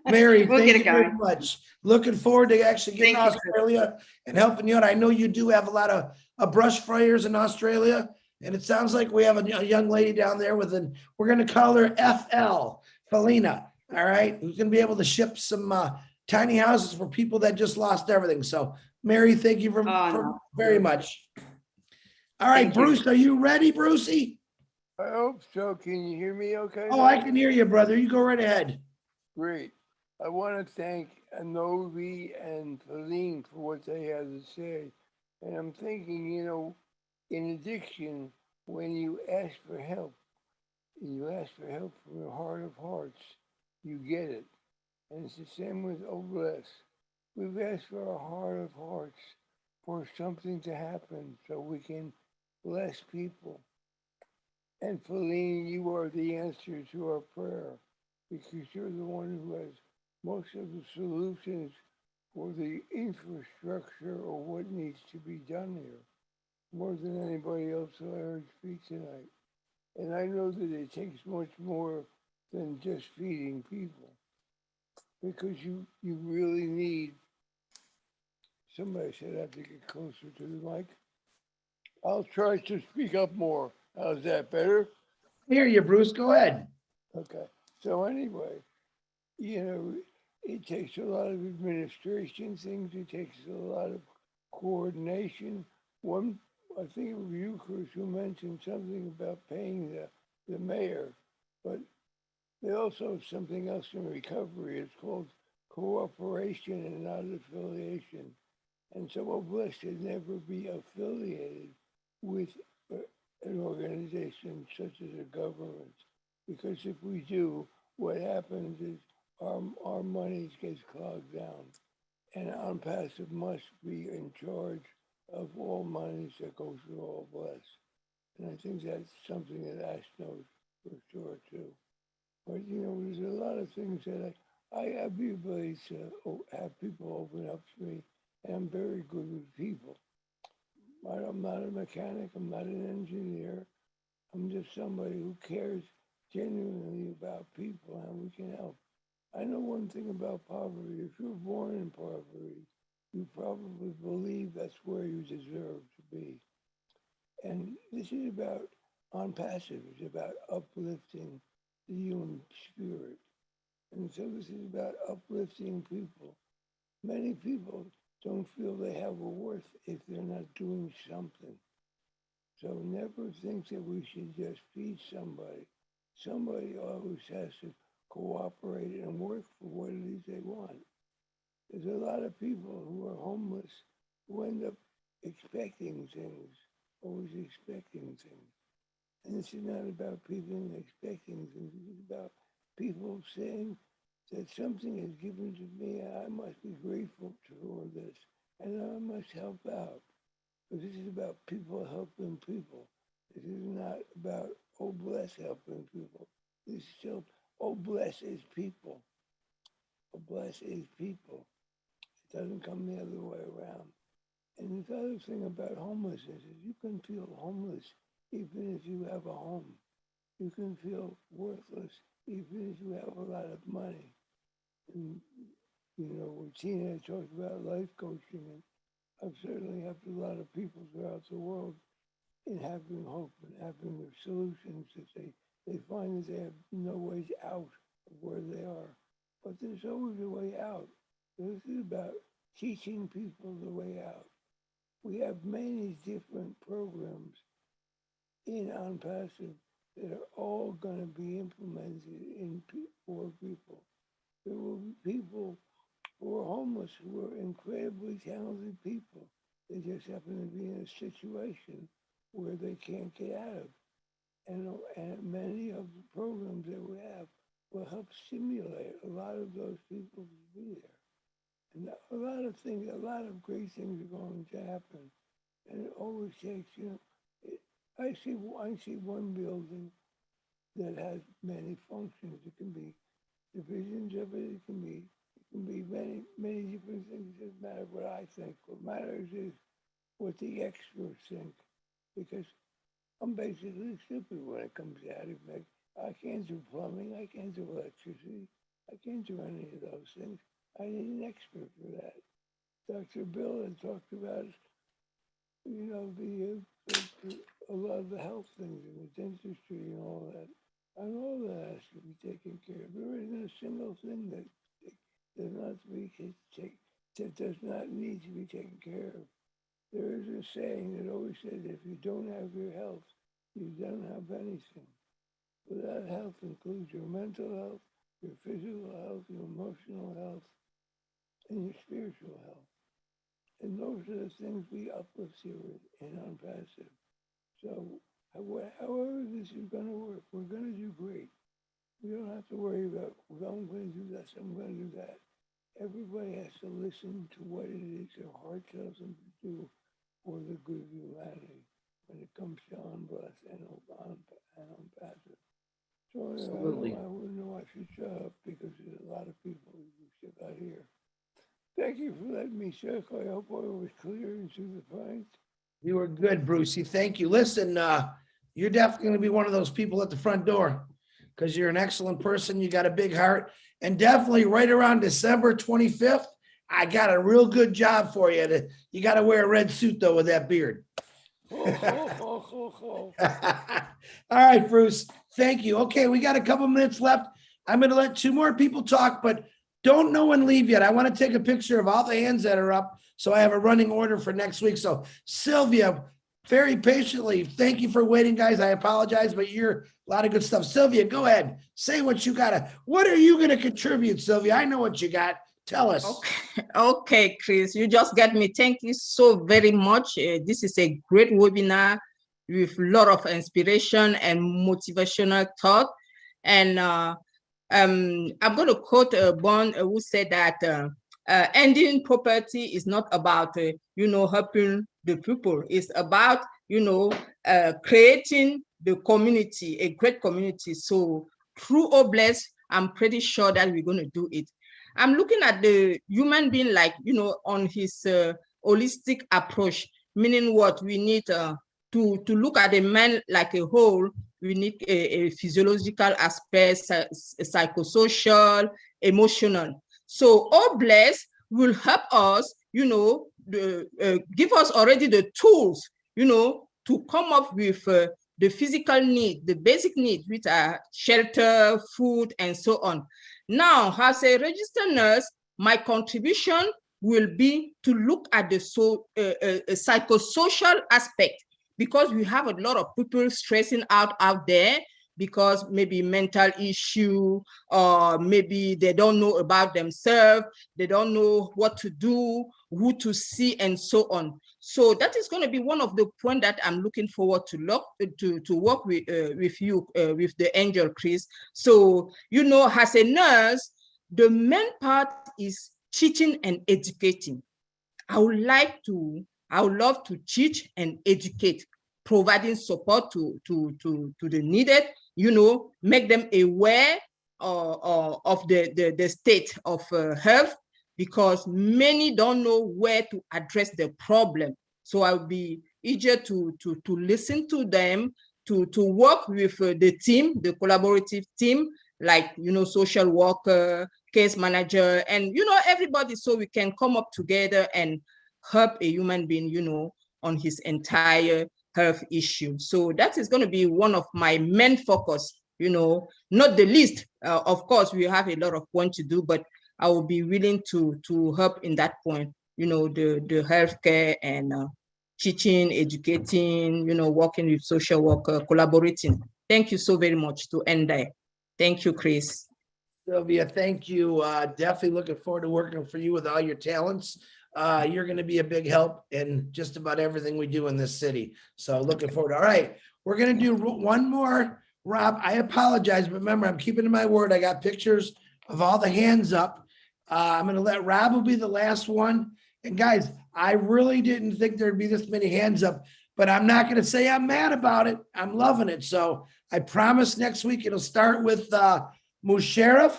Mary, We'll thank get you it very going. much. Looking forward to actually getting to Australia and helping you out. I know you do have a lot of brush fryers in Australia, and it sounds like we have a young lady down there we're going to call her FL, Felina, all right, who's going to be able to ship some tiny houses for people that just lost everything. So, Mary, thank you very much. All right, Bruce, are you ready, Brucey? I hope so. Can you hear me okay? Oh, I can hear you, brother. You go right ahead. Great. I want to thank Novi and Feline for what they had to say. And I'm thinking, you know, in addiction, when you ask for help, and you ask for help from the heart of hearts, you get it. And it's the same with OBLESS. We've asked for a heart of hearts for something to happen so we can bless people. And Feline, you are the answer to our prayer, because you're the one who has most of the solutions for the infrastructure or what needs to be done here, more than anybody else who I heard speak tonight. And I know that it takes much more than just feeding people. because you really need, somebody said I have to get closer to the mic. I'll try to speak up more. How's that better? Hear you, Bruce. Go ahead. Okay. So anyway, you know, it takes a lot of administration things. It takes a lot of coordination. One, I think it was you, Chris, who mentioned something about paying the mayor, but they also have something else in recovery. It's called cooperation and not affiliation. And so we're blessed to never be affiliated with an organization such as a government. Because if we do, what happens is our monies gets clogged down. And ONPASSIVE must be in charge of all monies that go through All Bless. And I think that's something that Ash knows for sure too. But you know, there's a lot of things that I have the ability to have people open up to me, and I'm very good with people. I'm not a mechanic, I'm not an engineer. I'm just somebody who cares genuinely about people and we can help. I know one thing about poverty. If you're born in poverty, you probably believe that's where you deserve to be. And this is about ONPASSIVE. It's about uplifting the human spirit. And so this is about uplifting people. Many people don't feel they have a worth if they're not doing something. So never think that we should just feed somebody. Somebody always has to cooperate and work for what it is they want. There's a lot of people who are homeless who end up expecting things, always expecting things. And this is not about people expecting things. It's about people saying that something is given to me and I must be grateful for this and I must help out. But this is about people helping people. This is not about, oh, bless helping people. This is still, oh, bless is people. Oh, bless is people. It doesn't come the other way around. And the other thing about homelessness is you can feel homeless even if you have a home. You can feel worthless even if you have a lot of money. And, you know, when Tina talked about life coaching, and I've certainly helped a lot of people throughout the world in having hope and having their solutions that they find that they have no ways out of where they are. But there's always a way out. This is about teaching people the way out. We have many different programs in ONPASSIVE that are all going to be implemented for people. There will be people who are homeless who are incredibly talented people. They just happen to be in a situation where they can't get out of. And many of the programs that we have will help stimulate a lot of those people to be there. And a lot of great things are going to happen. And it always takes, you know, I see one building that has many functions. It can be divisions of it. It can be many different things. It doesn't matter what I think. What matters is what the experts think. Because I'm basically stupid when it comes to how to make. I can't do plumbing. I can't do electricity. I can't do any of those things. I need an expert for that. Dr. Bill had talked about, you know, a lot of the health things and the dentistry and all that. And all that has to be taken care of. There isn't a single thing that does not need to be taken care of. There is a saying that always says, if you don't have your health, you don't have anything. Well, that health includes your mental health, your physical health, your emotional health, and your spiritual health. And those are the things we uplift here in ONPASSIVE. So however this is going to work, we're going to do great. We don't have to worry about, well, I'm going to do this, I'm going to do that. Everybody has to listen to what it is their heart tells them to do for the good of humanity when it comes to ONBLESS and ONPASSIVE. So Absolutely. I wouldn't know I should shut up because there's a lot of people who still got here. Thank you for letting me circle. I hope I was clear and to the point. You were good, Brucey. Thank you. Listen, you're definitely going to be one of those people at the front door. because you're an excellent person. You got a big heart. And definitely right around December 25th, I got a real good job for you. You got to wear a red suit, though, with that beard. All right, Bruce. Thank you. Okay, we got a couple minutes left. I'm going to let 2 more people talk, but don't no one leave yet. I want to take a picture of all the hands that are up so I have a running order for next week. So Sylvia, very patiently, thank you for waiting, guys. I apologize, but you're a lot of good stuff. Sylvia, go ahead. Say what you got. What are you going to contribute, Sylvia? I know what you got. Tell us. Okay, Chris, you just got me. Thank you so very much. This is a great webinar with a lot of inspiration and motivational thought. And I'm going to quote Yvonne who said that ending poverty is not about, helping the people. It's about, creating the community, a great community. So through Obless, I'm pretty sure that we're going to do it. I'm looking at the human being like, on his holistic approach, meaning what we need to look at the man like a whole. We need a physiological aspect, psychosocial, emotional. So Obless will help us, give us already the tools, to come up with the physical need, the basic needs, which are shelter, food, and so on. Now, as a registered nurse, my contribution will be to look at the psychosocial aspect, because we have a lot of people stressing out there because maybe mental issue, or maybe they don't know about themselves, they don't know what to do, who to see, and so on. So that is going to be one of the points that I'm looking forward to work with you, with the Angel, Chris. So, as a nurse, the main part is teaching and educating. I would love to teach and educate, providing support to the needed, make them aware of the state of health, because many don't know where to address the problem. So I'll be eager to listen to them, to work with the team, the collaborative team, like, social worker, case manager, and, everybody, so we can come up together and help a human being, on his entire health issue. So that is going to be one of my main focus, not the least. Of course, we have a lot of points to do, but I will be willing to help in that point, the healthcare and teaching, educating, working with social worker, collaborating. Thank you so very much to end there. Thank you, Chris. Sylvia, thank you. Definitely looking forward to working for you with all your talents. You're going to be a big help in just about everything we do in this city. So looking forward. All right, we're going to do one more. Rob, I apologize, but remember, I'm keeping to my word. I got pictures of all the hands up. I'm going to let Rob will be the last one. And guys, I really didn't think there'd be this many hands up, but I'm not going to say I'm mad about it. I'm loving it. So I promise next week it'll start with Musharraf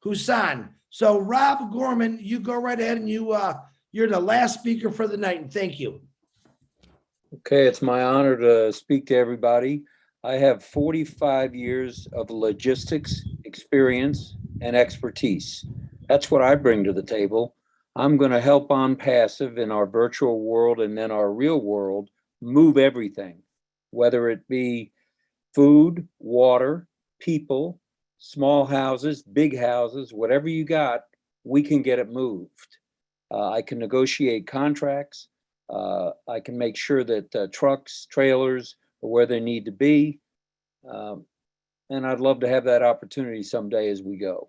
Hussain. So Rob Gorman, you go right ahead, and you're the last speaker for the night. And thank you. Okay, it's my honor to speak to everybody. I have 45 years of logistics experience and expertise. That's what I bring to the table. I'm going to help ONPASSIVE in our virtual world and then our real world move everything, whether it be food, water, people, small houses, big houses, whatever you got, we can get it moved. I can negotiate contracts. I can make sure that trucks, trailers are where they need to be. And I'd love to have that opportunity someday as we go.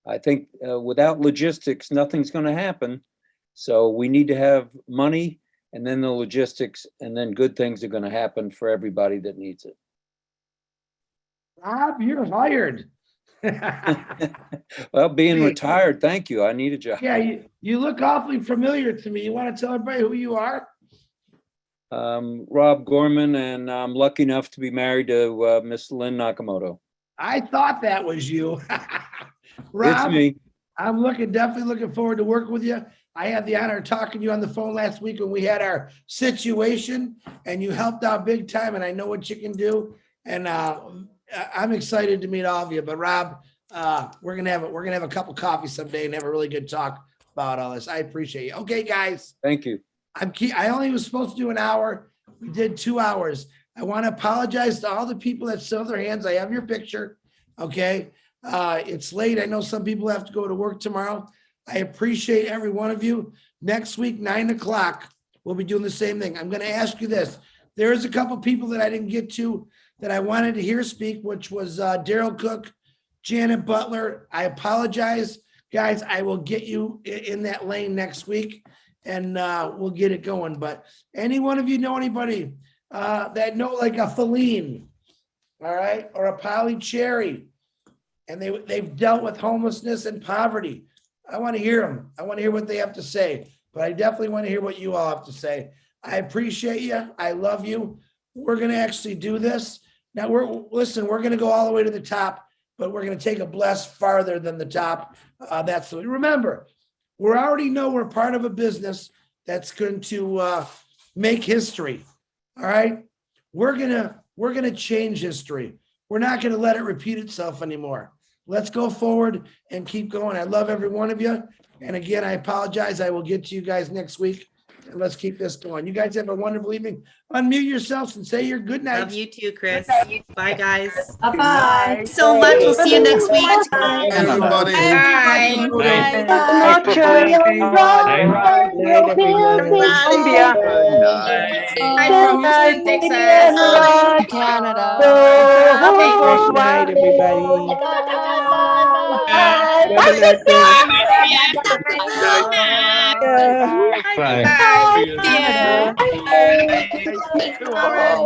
I think without logistics, nothing's going to happen. So we need to have money, and then the logistics, and then good things are going to happen for everybody that needs it. Rob, you're hired. Well, being retired, thank you. I need a job. Yeah, you look awfully familiar to me. You want to tell everybody who you are? Rob Gorman, and I'm lucky enough to be married to Miss Lynn Nakamoto. I thought that was you. Rob, it's me. I'm definitely looking forward to working with you. I had the honor of talking to you on the phone last week when we had our situation, and you helped out big time, and I know what you can do. And I'm excited to meet all of you, but Rob, we're gonna have a cup of coffee someday and have a really good talk about all this. I appreciate you. Okay, guys. Thank you. I only was supposed to do an hour. We did 2 hours. I want to apologize to all the people that still have their hands. I have your picture. Okay. It's late. I know some people have to go to work tomorrow. I appreciate every one of you. Next week, 9 o'clock, we'll be doing the same thing. I'm going to ask you this. There's a couple people that I didn't get to that I wanted to hear speak, which was Daryl Cook, Janet Butler. I apologize, guys. I will get you in that lane next week and we'll get it going. But any one of you know anybody that know like a Feline, all right, or a Polly Cherry, and they've dealt with homelessness and poverty. I want to hear them. I want to hear what they have to say, but I definitely want to hear what you all have to say. I appreciate you. I love you. We're going to actually do this. Now we're going to go all the way to the top, but we're going to take a bless farther than the top. Remember, we already know we're part of a business that's going to make history. All right. We're going to change history. We're not going to let it repeat itself anymore. Let's go forward and keep going. I love every one of you. And again, I apologize. I will get to you guys next week. And let's keep this going. You guys have a wonderful evening. Unmute yourselves and say your good night. Love you too, Chris. Bye, guys. Bye-bye. So much. We'll see you next week. Bye, everybody. Bye. Bye from Houston, Texas. Canada. Good night, everybody. Bye.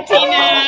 Tina.